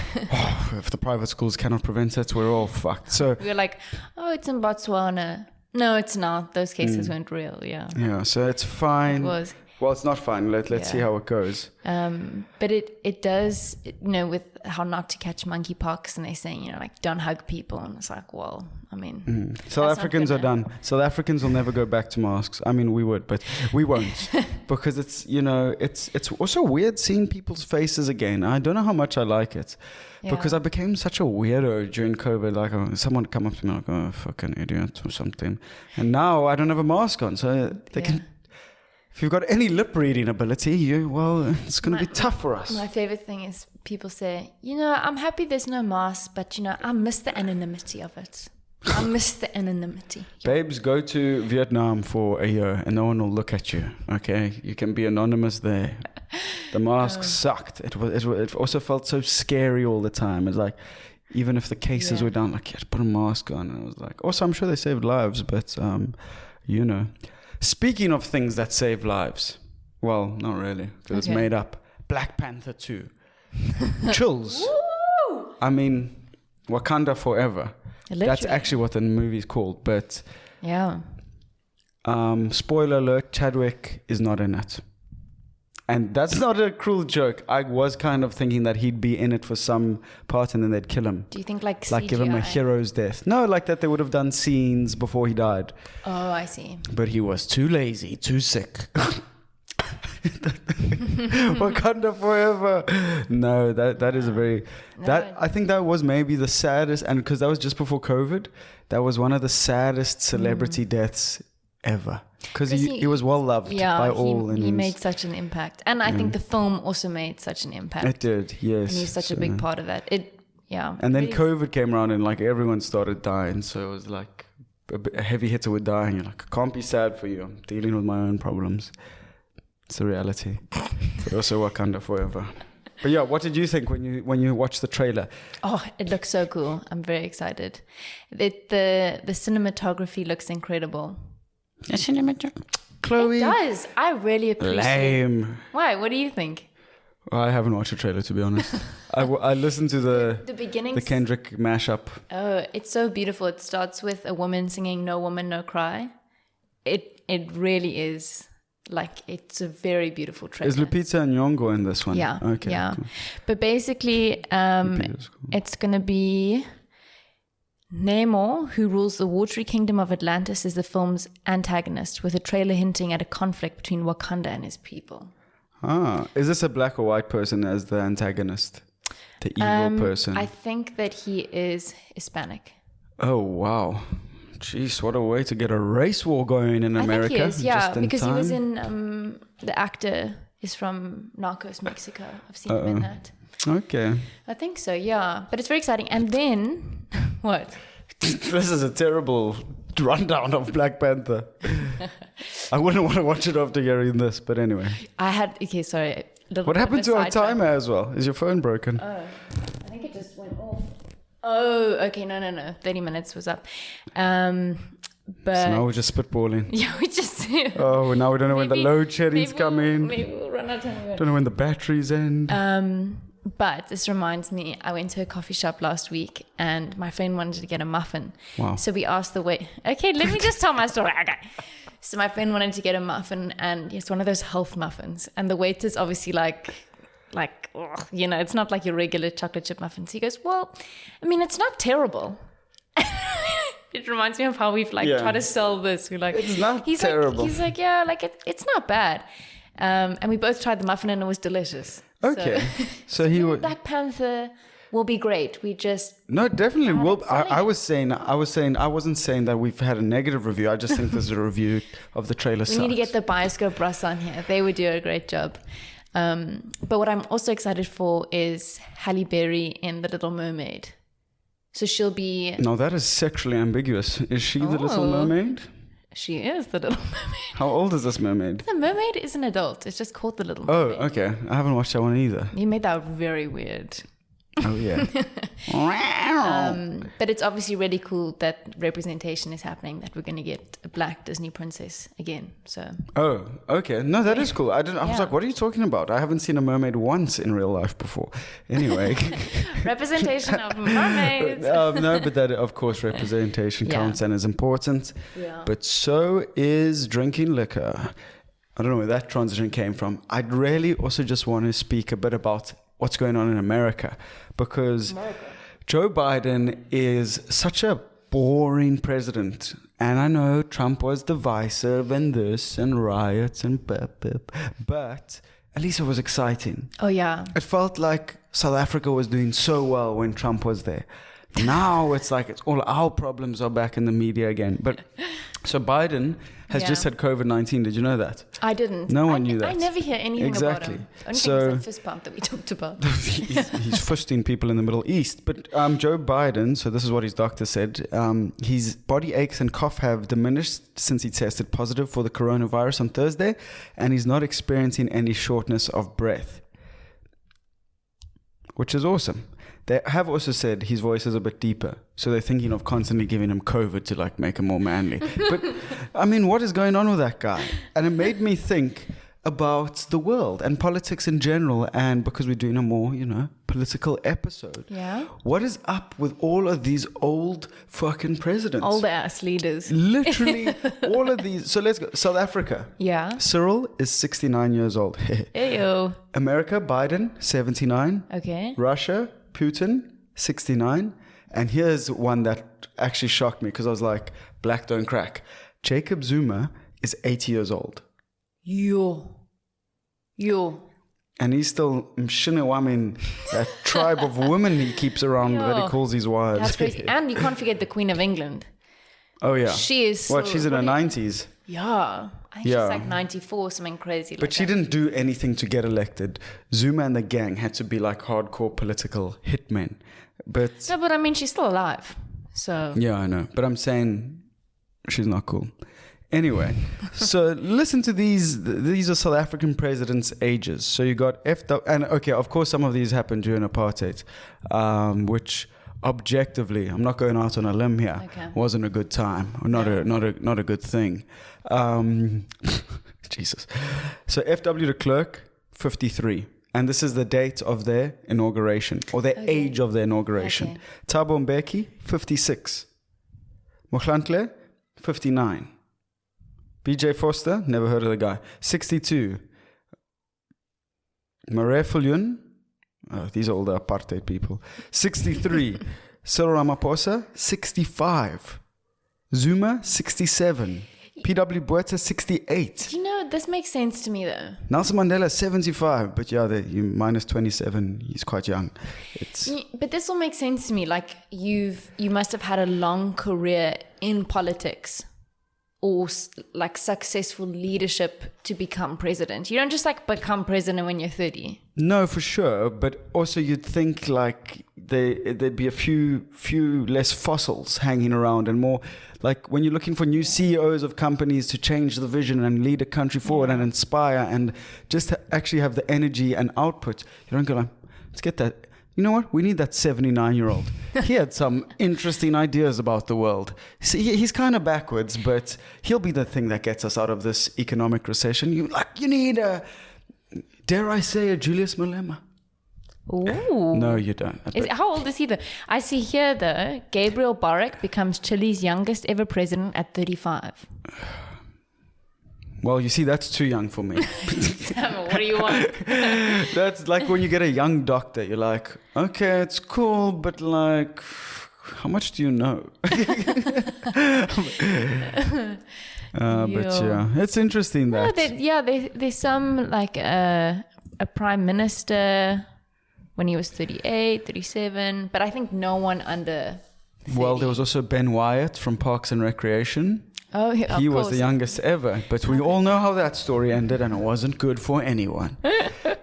S2: If the private schools cannot prevent it, we're all fucked. So
S1: we're like, oh, it's in Botswana. No, it's not. Those cases weren't real. Yeah.
S2: Yeah, so it's fine.
S1: It was.
S2: Well, it's not fine. Let's see how it goes.
S1: But it does, with how not to catch monkeypox, and they're saying, like, don't hug people. And it's like, well, I mean.
S2: South Africans are done. South Africans will never go back to masks. I mean, we would, but we won't. Because it's, it's also weird seeing people's faces again. I don't know how much I like it. Yeah. Because I became such a weirdo during COVID. Like, someone would come up to me like, oh, fucking idiot or something. And now I don't have a mask on. So they can... If you've got any lip reading ability, it's going to be tough for us.
S1: My favorite thing is people say, I'm happy there's no mask, but, I miss the anonymity of it. I miss the anonymity.
S2: Babes, go to Vietnam for a year and no one will look at you, okay? You can be anonymous there. The mask sucked. It also felt so scary all the time. It's like, even if the cases were down, like, you had to put a mask on. And I was like, also, I'm sure they saved lives, but, Speaking of things that save lives, well, not really, because it's made up. Black Panther 2. Chills.
S1: Woo!
S2: I mean, Wakanda Forever.
S1: Literally.
S2: That's actually what the movie's called, but...
S1: Yeah.
S2: Spoiler alert, Chadwick is not in it. And that's not a cruel joke. I was kind of thinking that he'd be in it for some part and then they'd kill him.
S1: Do you think like CGI?
S2: Like give him a hero's death. No, like that they would have done scenes before he died.
S1: Oh, I see.
S2: But he was too lazy, too sick. Wakanda Forever. No, that is a very... I think that was maybe the saddest, and because that was just before COVID, that was one of the saddest celebrity deaths ever. Because he was well loved by all.
S1: He made such an impact. And I think the film also made such an impact.
S2: It did, yes.
S1: And he's such a big part of that.
S2: And then COVID came around and like everyone started dying. So it was like a heavy hitter would die. And you're like, I can't be sad for you. I'm dealing with my own problems. It's the reality. But also Wakanda Forever. But yeah, what did you think when you watched the trailer?
S1: Oh, it looks so cool. I'm very excited. The cinematography looks incredible.
S2: Chloe.
S1: It does. I really appreciate
S2: Lame.
S1: it. Why? What do you think?
S2: I haven't watched the trailer, to be honest. I listened to the
S1: beginning,
S2: the Kendrick mashup.
S1: Oh, it's so beautiful. It starts with a woman singing "No Woman, No Cry." It really is like it's a very beautiful trailer.
S2: Is Lupita Nyong'o in this one?
S1: Yeah.
S2: Okay.
S1: Yeah.
S2: Cool.
S1: But basically, it's gonna be. Namor, who rules the watery kingdom of Atlantis, is the film's antagonist, with a trailer hinting at a conflict between Wakanda and his people.
S2: Is this a black or white person as the antagonist? The evil person?
S1: I think that he is Hispanic.
S2: Oh, wow. Jeez, what a way to get a race war going in America.
S1: I think he is, because he was in, the actor is from Narcos, Mexico. I've seen him in that.
S2: Okay.
S1: I think so, yeah. But it's very exciting. And then, what?
S2: This is a terrible rundown of Black Panther. I wouldn't want to watch it after hearing this, but anyway.
S1: Sorry.
S2: What happened to our timer as well? Is your phone broken?
S1: Oh, I think it just went off. Oh, okay. No. 30 minutes was up. But
S2: so now we're just spitballing.
S1: Yeah, we just...
S2: Oh, now we don't know when the load shedding's coming.
S1: Maybe we'll run out of time.
S2: Don't know when the batteries end.
S1: But this reminds me, I went to a coffee shop last week and my friend wanted to get a muffin.
S2: Wow.
S1: So we asked the wait. Okay, let me just tell my story. Okay. So my friend wanted to get a muffin, and it's one of those health muffins. And the waiter's obviously like, ugh, you know, it's not like your regular chocolate chip muffin. So he goes, well, I mean, it's not terrible. It reminds me of how we've tried to sell this. We're like,
S2: it's not
S1: he's
S2: terrible.
S1: He's like, yeah, like it's not bad. And we both tried the muffin and it was delicious.
S2: Okay. So he would.
S1: Black Panther will be great. We just
S2: No, definitely. Well, I wasn't saying that we've had a negative review. I just think there's a review of the trailer.
S1: We need to get the Bioscope Russ on here. They would do a great job. But what I'm also excited for is Halle Berry in The Little Mermaid. So she'll be...
S2: No, that is sexually ambiguous. Is she the Little Mermaid?
S1: She is the Little Mermaid.
S2: How old is this mermaid?
S1: The mermaid is an adult. It's just called The Little
S2: Oh,
S1: Mermaid.
S2: okay. I haven't watched that one either.
S1: You made that very weird.
S2: Oh, yeah.
S1: But it's obviously really cool that representation is happening, that we're going to get a black Disney princess again. So
S2: Oh, okay. No, that is cool. I was like, what are you talking about? I haven't seen a mermaid once in real life before. Anyway.
S1: representation of mermaids.
S2: No, but that, of course, representation counts and is important.
S1: Yeah.
S2: But so is drinking liquor. I don't know where that transition came from. I'd really also just want to speak a bit about what's going on in America, because Joe Biden is such a boring president. And I know Trump was divisive and this and riots and but at least it was exciting.
S1: Oh, yeah.
S2: It felt like South Africa was doing so well when Trump was there. Now it's like it's all our problems are back in the media again. But so Biden has just had COVID-19. Did you know that?
S1: I didn't.
S2: No one knew that.
S1: I never hear anything about him. Only thing is that fist pump that we talked about.
S2: he's fisting people in the Middle East. But Joe Biden, so this is what his doctor said, his body aches and cough have diminished since he tested positive for the coronavirus on Thursday, and he's not experiencing any shortness of breath, which is awesome. They have also said his voice is a bit deeper, so they're thinking of constantly giving him COVID to like make him more manly. But I mean, what is going on with that guy? And it made me think about the world and politics in general, and because we're doing a more, political episode.
S1: Yeah.
S2: What is up with all of these old fucking presidents?
S1: Old ass leaders.
S2: Literally all of these. So let's go. South Africa.
S1: Yeah.
S2: Cyril is 69 years old.
S1: Ew.
S2: America, Biden, 79.
S1: Okay.
S2: Russia, Putin, 69. And here's one that actually shocked me because I was like, black don't crack. Jacob Zuma is 80 years old.
S1: Yo.
S2: And he's still Mshinawami, that tribe of women he keeps around that he calls his wives.
S1: That's crazy. And you can't forget the Queen of England.
S2: Oh, yeah.
S1: She is...
S2: What, she's in her 90s?
S1: Yeah. I think she's like 94, something crazy like
S2: But she didn't do anything to get elected. Zuma and the gang had to be like hardcore political hitmen. But...
S1: No, but I mean, she's still alive. So...
S2: Yeah, I know. But I'm saying she's not cool. Anyway, so listen to these. These are South African presidents' ages. So you got and okay, of course, some of these happened during apartheid, which objectively, I'm not going out on a limb here, wasn't a good time, or not a good thing. Jesus. So FW de Klerk, 53. And this is the date of their inauguration, or their age of their inauguration.
S1: Okay.
S2: Thabo Mbeki, 56. Mohlantle, 59. BJ Foster, never heard of the guy, 62. Marefulun, these are all the apartheid people, 63. Cyril Ramaphosa, 65. Zuma, 67. PW Botha, 68.
S1: You know, this makes sense to me though.
S2: Nelson Mandela, 75. But yeah, you minus 27, he's quite young.
S1: But this all makes sense to me. Like, you must have had a long career in politics, or like successful leadership to become president. You don't just like become president when you're 30.
S2: No, for sure. But also you'd think like there'd be a few less fossils hanging around, and more like when you're looking for new CEOs of companies to change the vision and lead a country forward and inspire and just actually have the energy and output. You don't go like, let's get that. You know what? We need that 79-year-old. He had some interesting ideas about the world. See, he's kind of backwards, but he'll be the thing that gets us out of this economic recession. You need dare I say, a Julius Malema.
S1: Ooh.
S2: No, you don't.
S1: How old is he though? I see here though, Gabriel Boric becomes Chile's youngest ever president at 35.
S2: Well, you see, that's too young for me.
S1: What do you want?
S2: That's like when you get a young doctor, you're like, okay, it's cool, but like, how much do you know? But yeah, it's interesting that.
S1: There's some like a prime minister when he was 38, 37, but I think no one under 30.
S2: Well, there was also Ben Wyatt from Parks and Recreation.
S1: Oh, yeah,
S2: he was the youngest ever, but we all know how that story ended, and it wasn't good for anyone.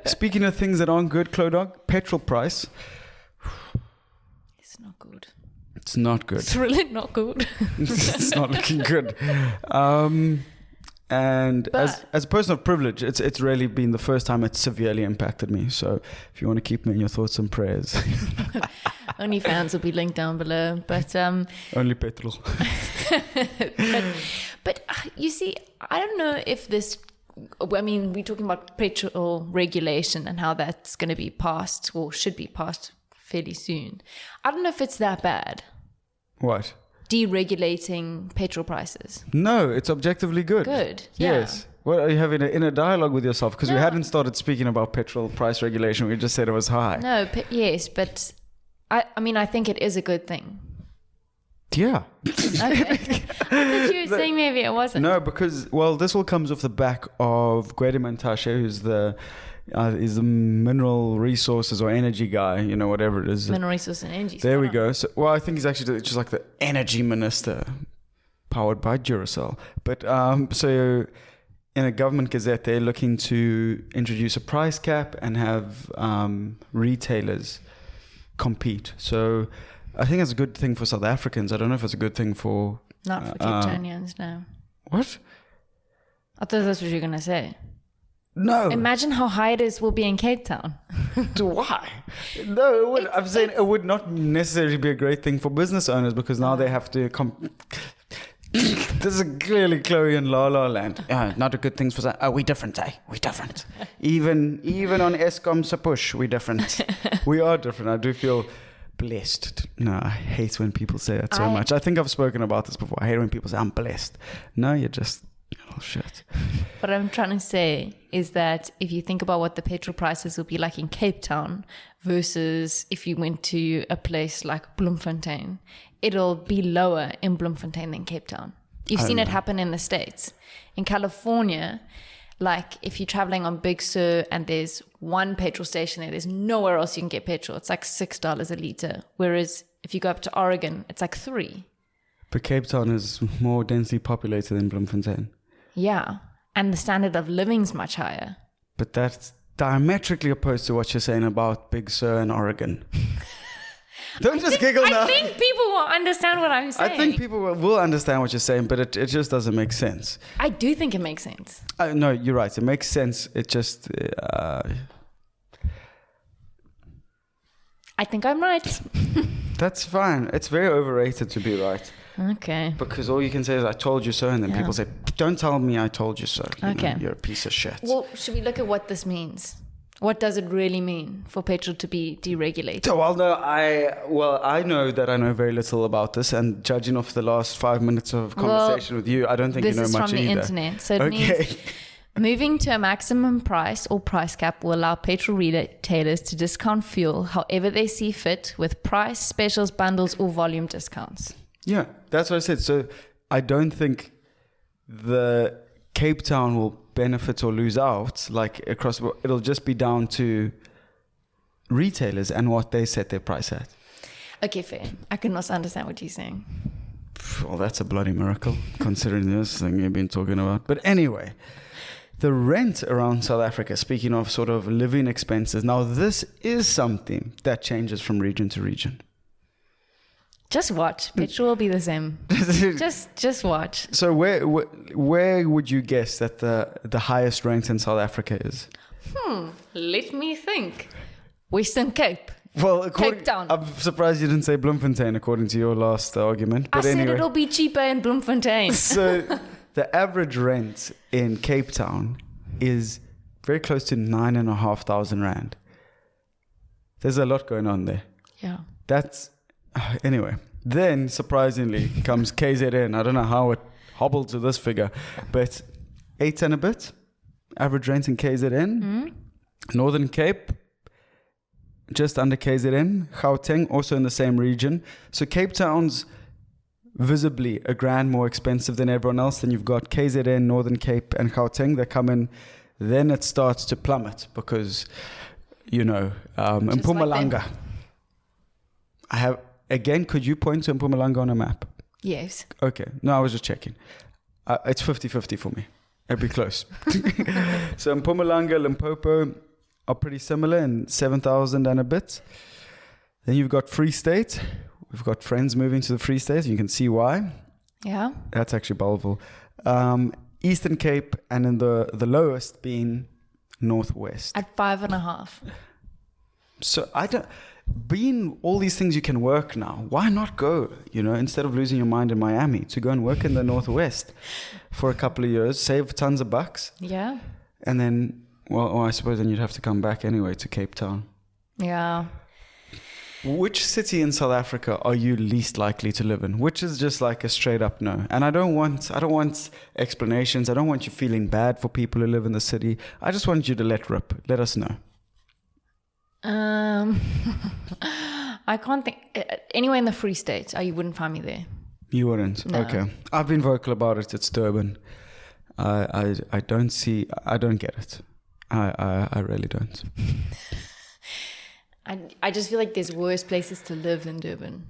S2: Speaking of things that aren't good, Chlo Dog, petrol price.
S1: It's not good.
S2: It's not good.
S1: It's really not good.
S2: It's not looking good. And as a person of privilege, it's really been the first time it's severely impacted me. So if you want to keep me in your thoughts and prayers.
S1: OnlyFans will be linked down below. But
S2: only petrol.
S1: but you see, I don't know if this, I mean, we're talking about petrol regulation and how that's going to be passed or should be passed fairly soon. I don't know if it's that bad.
S2: What?
S1: Deregulating petrol prices.
S2: No, it's objectively good.
S1: Good. Yeah.
S2: Yes. Well, are you having an inner dialogue with yourself? Because we hadn't started speaking about petrol price regulation. We just said it was high.
S1: No, yes, but I mean, I think it is a good thing.
S2: Yeah.
S1: Okay. I thought you were saying maybe it wasn't.
S2: No, because, well, this all comes off the back of Gwede Mantashe, who's is the mineral resources or energy guy, you know, whatever it is.
S1: Mineral resources and energy.
S2: There we go. So, well, I think he's actually just like the energy minister, powered by Duracell. But so in a government gazette, they're looking to introduce a price cap and have retailers compete. So I think it's a good thing for South Africans. I don't know if it's a good thing for...
S1: Not for Cape Townians, no.
S2: What?
S1: I thought that's what you were going to say.
S2: No.
S1: Imagine how high it will be in Cape Town.
S2: Why? No, it would, I'm saying it would not necessarily be a great thing for business owners because now they have to this is clearly Chloe and La La Land. Not a good thing for that. We different, eh? We different. Even on Eskom's a push, we different. We are different. I do feel blessed. No, I hate when people say that so much. I think I've spoken about this before. I hate when people say I'm blessed. No, you're just... Oh, shit.
S1: What I'm trying to say is that if you think about what the petrol prices will be like in Cape Town versus if you went to a place like Bloemfontein, it'll be lower in Bloemfontein than Cape Town. You've seen it happen in the States. In California, like if you're traveling on Big Sur and there's one petrol station there's nowhere else you can get petrol. It's like $6 a litre. Whereas if you go up to Oregon, it's like $3.
S2: But Cape Town is more densely populated than Bloemfontein.
S1: Yeah. And the standard of living's much higher.
S2: But that's diametrically opposed to what you're saying about Big Sur and Oregon. Don't just giggle now.
S1: I think people will understand what I'm saying.
S2: I think people will understand what you're saying, but it just doesn't make sense.
S1: I do think it makes sense.
S2: No, you're right. It makes sense. It just...
S1: I think I'm right.
S2: That's fine. It's very overrated to be right.
S1: Okay.
S2: Because all you can say is, I told you so, and then people say, don't tell me I told you so. You know, you're a piece of shit.
S1: Well, should we look at what this means? What does it really mean for petrol to be deregulated?
S2: Well, no, I know that I know very little about this, and judging off the last 5 minutes of conversation with you, I don't think you know much either.
S1: This is from the internet. So it means moving to a maximum price or price cap will allow petrol retailers to discount fuel however they see fit with price, specials, bundles, or volume discounts.
S2: Yeah, that's what I said. So I don't think the Cape Town will benefit or lose out like across the board. It'll just be down to retailers and what they set their price at.
S1: Okay, fair. I can also understand what you're saying.
S2: Well, that's a bloody miracle considering this thing you've been talking about. But anyway, the rent around South Africa, speaking of sort of living expenses, now this is something that changes from region to region.
S1: Just watch. Petrol will be the same. just watch.
S2: So where would you guess that the highest rent in South Africa is?
S1: Let me think. Western Cape.
S2: Well,
S1: Cape Town.
S2: I'm surprised you didn't say Bloemfontein according to your last argument. But
S1: I
S2: anyway.
S1: said it'll be cheaper in Bloemfontein.
S2: So the average rent in Cape Town is very close to 9,500 rand. There's a lot going on there.
S1: Yeah.
S2: That's anyway. Then surprisingly comes KZN. I don't know how it hobbled to this figure, but 8 and a bit average rent in KZN. Northern Cape, just under KZN. Gauteng, also in the same region. So Cape Town's visibly $1,000 more expensive than everyone else. Then you've got KZN, Northern Cape, and Gauteng. They come in. Then it starts to plummet because, in Mpumalanga. I have, again, could you point to Mpumalanga on a map?
S1: Yes.
S2: Okay. No, I was just checking. It's 50-50 for me. It'd be close. So Mpumalanga, Limpopo are pretty similar in 7,000 and a bit. Then you've got Free State. We've got friends moving to the Free State. You can see why.
S1: Yeah.
S2: That's actually Bellville. Eastern Cape, and then the lowest being Northwest.
S1: At 5.5.
S2: So being all these things you can work now, why not go, instead of losing your mind in Miami, to go and work in the Northwest for a couple of years, save tons of bucks.
S1: Yeah.
S2: And then, I suppose then you'd have to come back anyway to Cape Town.
S1: Yeah.
S2: Which city in South Africa are you least likely to live in? Which is just like a straight up no. And I don't want explanations. I don't want you feeling bad for people who live in the city. I just want you to let rip. Let us know.
S1: I can't think anywhere in the Free State. You wouldn't find me there.
S2: You wouldn't. No. Okay. I've been vocal about it. It's Durban. I don't get it. I really don't.
S1: I just feel like there's worse places to live than Durban.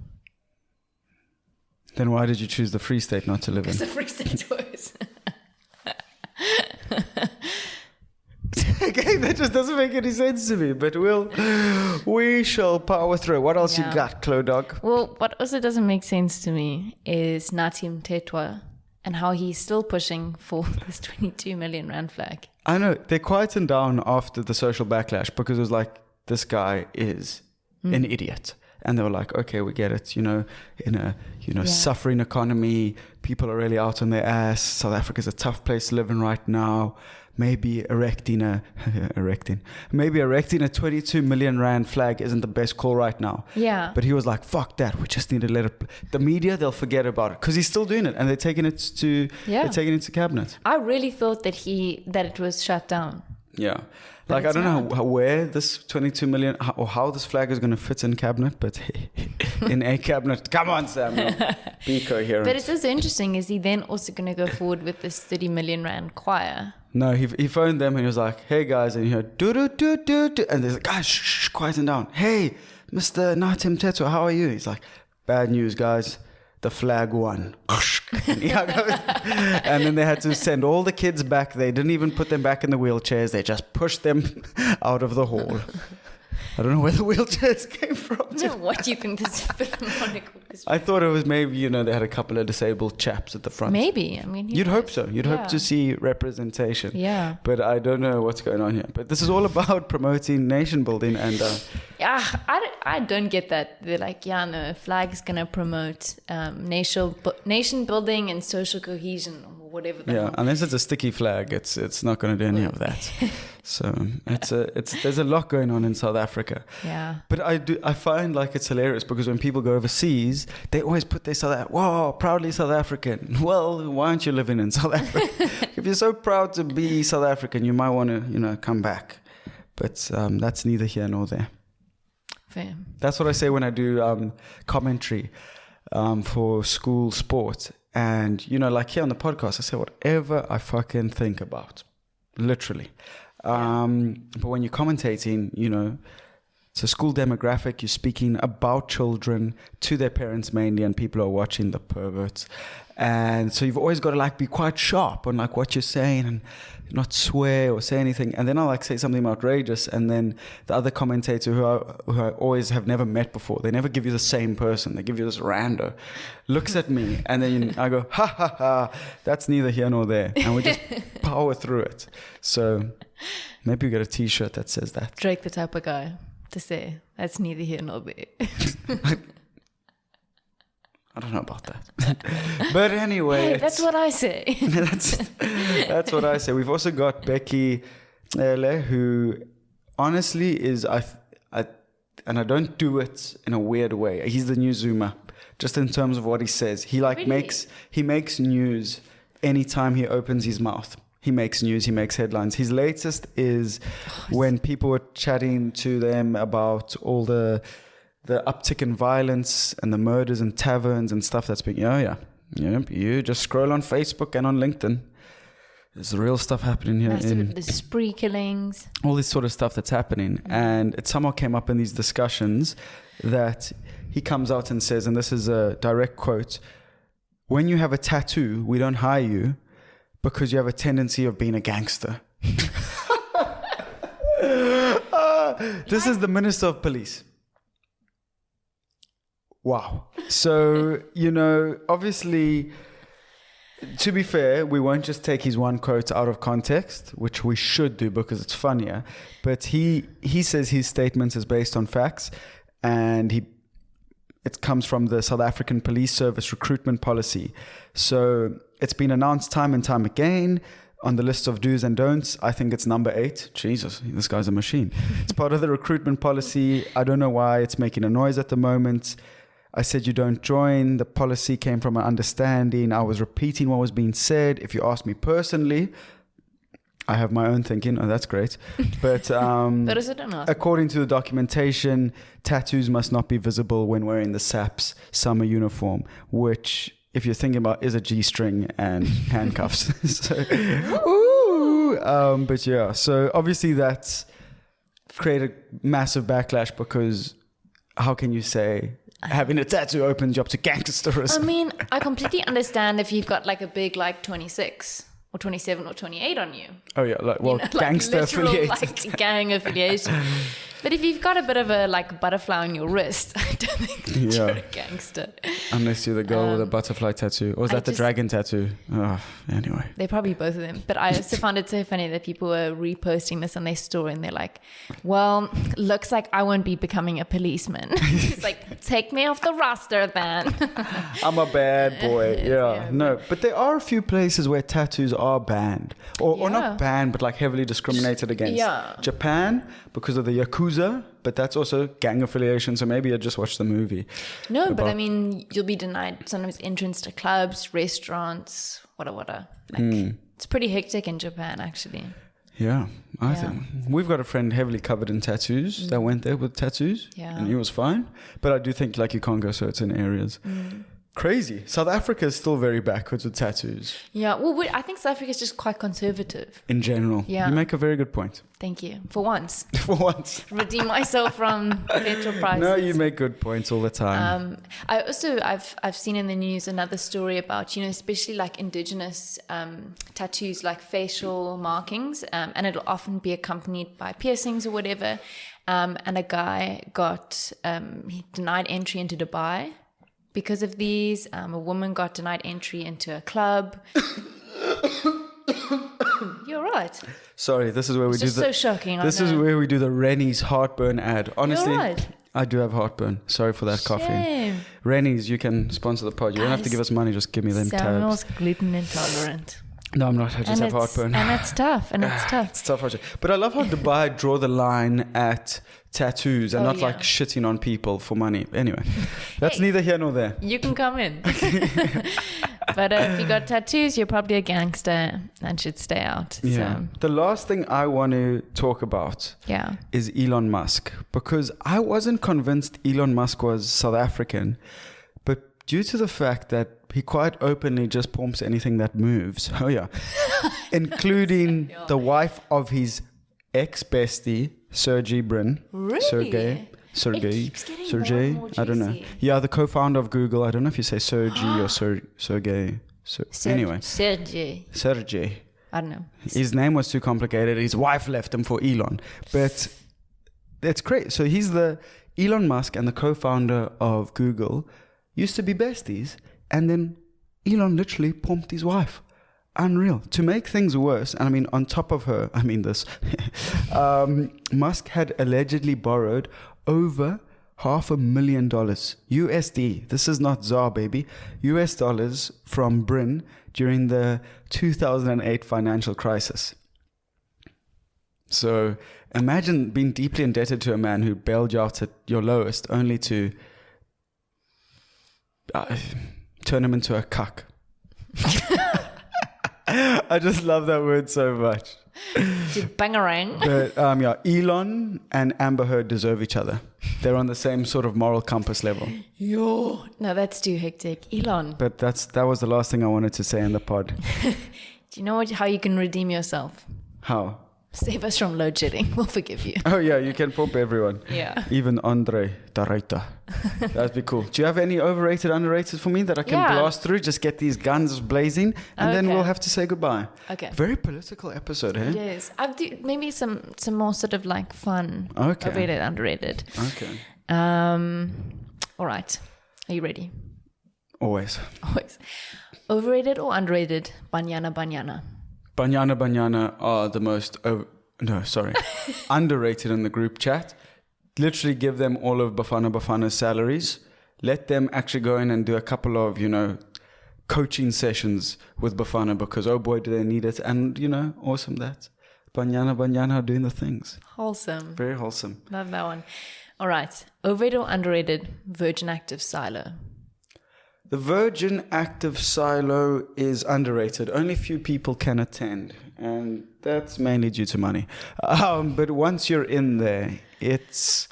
S2: Then why did you choose the Free State not to live in?
S1: Because the Free State's worse.
S2: Okay, that just doesn't make any sense to me, but we shall power through. What else you got, Chlo dog?
S1: Well, what also doesn't make sense to me is Nathi Mthethwa and how he's still pushing for this 22 million rand flag.
S2: I know, they quietened down after the social backlash because it was like, this guy is an idiot. And they were like, okay, we get it. In a suffering economy, people are really out on their ass. South Africa's a tough place to live in right now. Maybe erecting a 22 million rand flag isn't the best call right now.
S1: Yeah.
S2: But he was like, fuck that. We just need to let it. The media, they'll forget about it because he's still doing it, and they're taking it to cabinet.
S1: I really thought that it was shut down.
S2: Yeah. Like, I don't know where this 22 million or how this flag is going to fit in cabinet, but in a cabinet, come on, Samuel, be coherent.
S1: But it is interesting, is he then also going to go forward with this 30 million rand choir?
S2: No, he phoned them and he was like, hey guys, and he heard do, and they're like, guys, shh, quieten down. Hey, Mr. Nathi Mthethwa, how are you? He's like, bad news, guys. The flag won. And then they had to send all the kids back. They didn't even put them back in the wheelchairs. They just pushed them out of the hall. I don't know where the wheelchairs came from.
S1: No, what do you think this philharmonic orchestra?
S2: I thought it was maybe, they had a couple of disabled chaps at the front.
S1: Maybe. I mean,
S2: you'd hope so. You'd hope to see representation.
S1: Yeah.
S2: But I don't know what's going on here. But this is all about promoting nation building and...
S1: I don't get that. They're like, flag is going to promote nation building and social cohesion or whatever.
S2: Unless it's a sticky flag, it's not going to do any of that. So there's a lot going on in South Africa.
S1: Yeah.
S2: But I find like it's hilarious because when people go overseas, they always put their proudly South African. Well, why aren't you living in South Africa? If you're so proud to be South African, you might want to come back. But that's neither here nor there.
S1: Fair.
S2: That's what I say when I do commentary for school sport. And, like here on the podcast, I say whatever I fucking think about. Literally. But when you're commentating, it's a school demographic. You're speaking about children to their parents mainly, and people are watching the perverts. And so you've always got to be quite sharp on what you're saying and not swear or say anything. And then I'll say something outrageous, and then the other commentator who I always have never met before, they never give you the same person. They give you this rando, looks at me, and then I go, ha ha ha, that's neither here nor there. And we just power through it. So maybe we get a t-shirt that says that.
S1: Drake the type of guy to say, that's neither here nor there.
S2: I don't know about that. But anyway.
S1: Hey, that's what I say.
S2: that's what I say. We've also got Becky Cele, who honestly is, and I don't do it in a weird way. He's the new Zoomer, just in terms of what he says. He makes news anytime he opens his mouth. He makes news, he makes headlines. His latest is when people were chatting to them about all the uptick in violence and the murders in taverns and stuff that's been... You just scroll on Facebook and on LinkedIn. There's real stuff happening here.
S1: The spree killings.
S2: All this sort of stuff that's happening. And it somehow came up in these discussions that he comes out and says, and this is a direct quote, "When you have a tattoo, we don't hire you because you have a tendency of being a gangster." This is the Minister of Police. Wow. So, obviously, to be fair, we won't just take his one quote out of context, which we should do because it's funnier. But he says his statement is based on facts, and it comes from the South African Police Service recruitment policy. So it's been announced time and time again on the list of do's and don'ts. I think it's number 8. Jesus, this guy's a machine. It's part of the recruitment policy. I don't know why it's making a noise at the moment. I said you don't join. The policy came from an understanding. I was repeating what was being said. If you ask me personally, I have my own thinking. Oh, that's great. But according to the documentation, tattoos must not be visible when wearing the SAP's summer uniform, which, if you're thinking about, is a G-string and handcuffs. But yeah, so obviously that's created massive backlash because how can you say having a tattoo opens you up to gangsterism?
S1: I mean, I completely understand if you've got like a big 26 or 27 or 28 on you.
S2: Oh yeah, gangster affiliation.
S1: Like gang affiliation. But if you've got a bit of a butterfly on your wrist, I don't think that you're a gangster.
S2: Unless you're the girl with a butterfly tattoo. Or is that the dragon tattoo? Oh, anyway.
S1: They're probably both of them. But I also found it so funny that people were reposting this on their story and they're like, well, looks like I won't be becoming a policeman. It's like, take me off the roster then.
S2: I'm a bad boy. Yeah. No, but there are a few places where tattoos are banned. Or not banned, but heavily discriminated against.
S1: Yeah.
S2: Japan, because of the Yakuza, but that's also gang affiliation, so maybe I just watched the movie.
S1: No, but I mean, you'll be denied sometimes entrance to clubs, restaurants, whatever. It's pretty hectic in Japan, actually.
S2: Yeah, I think. We've got a friend heavily covered in tattoos that went there with tattoos, and he was fine. But I do think you can't go certain areas. Crazy. South Africa is still very backwards with tattoos.
S1: Yeah, well, I think South Africa is just quite conservative.
S2: In general.
S1: Yeah.
S2: You make a very good point.
S1: Thank you. For once.
S2: For once.
S1: Redeem myself from petrol prices.
S2: No, you make good points all the time.
S1: I've seen in the news another story about, especially indigenous tattoos, like facial markings, and it'll often be accompanied by piercings or whatever. And a guy he denied entry into Dubai. Because of these, a woman got denied entry into a club. You're right.
S2: Sorry, this is where we do
S1: so shocking.
S2: This is where we do the Rennie's heartburn ad. Honestly,
S1: You're right.
S2: I do have heartburn. Sorry for that coffee. Rennie's, you can sponsor the pod. You don't have to give us money. Just give me them
S1: Samuel's
S2: tabs.
S1: gluten intolerant.
S2: No, I'm not. I just have heartburn.
S1: And it's tough.
S2: It's tough. But I love how Dubai draw the line at tattoos and not shitting on people for money. Anyway, that's neither here nor there.
S1: You can come in. But if you got tattoos, you're probably a gangster and should stay out.
S2: Yeah. So. The last thing I want to talk about is Elon Musk, because I wasn't convinced Elon Musk was South African, but due to the fact that he quite openly just pumps anything that moves. Oh yeah. Including the wife of his ex-bestie, Sergey Brin.
S1: Really?
S2: Sergey, I don't know. Yeah, the co-founder of Google. I don't know if you say Sergey or Sergey. Anyway. Sergey.
S1: I don't know.
S2: His name was too complicated. His wife left him for Elon. But that's great. So he's the Elon Musk and the co-founder of Google used to be besties. And then Elon literally pumped his wife. Unreal. To make things worse, and I mean, on top of her, Musk had allegedly borrowed over $500,000 USD. This is not ZAR, baby. US dollars from Brin during the 2008 financial crisis. So imagine being deeply indebted to a man who bailed you out at your lowest, only to turn him into a cuck. I just love that word so much.
S1: Bangarang.
S2: But Elon and Amber Heard deserve each other. They're on the same sort of moral compass level.
S1: Yo. No, that's too hectic. Elon.
S2: But that was the last thing I wanted to say in the pod.
S1: Do you know how you can redeem yourself?
S2: How?
S1: Save us from load shedding. We'll forgive you.
S2: Oh yeah, you can pump everyone.
S1: Yeah.
S2: Even Andre Daraita. That'd be cool. Do you have any overrated, underrated for me that I can blast through? Just get these guns blazing, and then we'll have to say goodbye.
S1: Okay.
S2: Very political episode, eh?
S1: It is. I'll do maybe some more sort of like fun.
S2: Okay.
S1: Overrated, underrated.
S2: Okay.
S1: All right. Are you ready?
S2: Always.
S1: Overrated or underrated? Banyana Banyana.
S2: Banyana Banyana are the most... underrated in the group chat. Literally give them all of Bafana Bafana's salaries. Let them actually go in and do a couple of, coaching sessions with Bafana because, oh boy, do they need it. And, awesome that. Banyana Banyana are doing the things.
S1: Wholesome.
S2: Very wholesome.
S1: Love that one. All right. Overrated or underrated? Virgin Active Silo.
S2: The Virgin Active Silo is underrated. Only few people can attend, and that's mainly due to money. But once you're in there, it's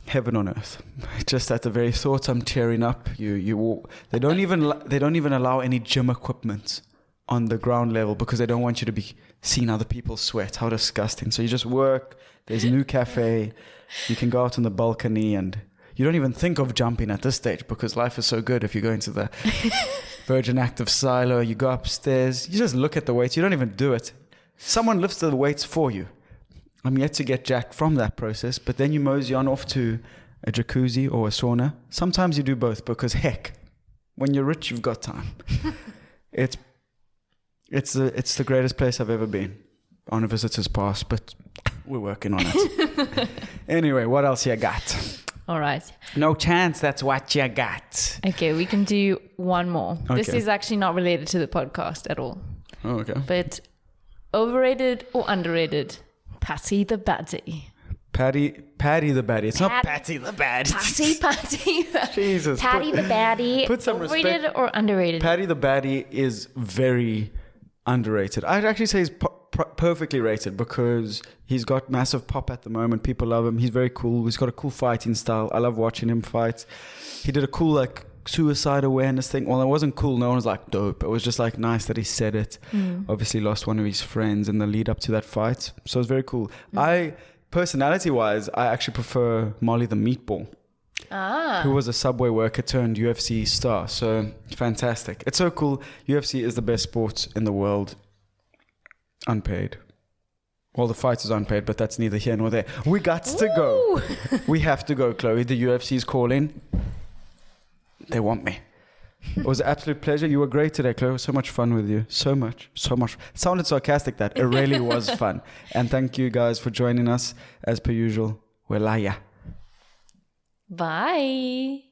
S2: heaven on earth. Just at the very thought, I'm tearing up. You walk. They don't even allow any gym equipment on the ground level because they don't want you to be seeing other people sweat. How disgusting! So you just work. There's a new cafe. You can go out on the balcony and. You don't even think of jumping at this stage because life is so good. If you go into the Virgin Active Silo, you go upstairs, you just look at the weights. You don't even do it. Someone lifts the weights for you. I'm yet to get jacked from that process, but then you mosey on off to a jacuzzi or a sauna. Sometimes you do both because heck, when you're rich, you've got time. It's the greatest place I've ever been on a visitor's pass, but we're working on it. Anyway, what else you got?
S1: All right.
S2: No chance that's what you got.
S1: Okay, we can do one more.
S2: Okay.
S1: This is actually not related to the podcast at all.
S2: Oh, okay.
S1: But overrated or underrated? Patty the Baddie.
S2: Patty the Baddie. It's not Patty the Baddie.
S1: Patty.
S2: Jesus.
S1: Patty the Baddie.
S2: Put some
S1: overrated
S2: respect.
S1: or underrated?
S2: Patty the Baddie is very underrated. I'd actually say he's perfectly rated because he's got massive pop at the moment. People love him. He's very cool. He's got a cool fighting style. I love watching him fight. He did a cool suicide awareness thing. Well, it wasn't cool. No one was like dope. It was just like nice that he said it. Obviously lost one of his friends in the lead up to that fight. So it's very cool. Personality wise, I actually prefer Molly the Meatball. Who was a Subway worker turned UFC star. So fantastic. It's so cool. UFC is the best sport in the world. Unpaid. Well, the fight is unpaid, but that's neither here nor there. We got to go. We have to go, Chloe. The UFC is calling. They want me. It was an absolute pleasure. You were great today, Chloe. So much fun with you. So much. It sounded sarcastic, that. It really was fun. And thank you guys for joining us. As per usual, we're Laya.
S1: Bye.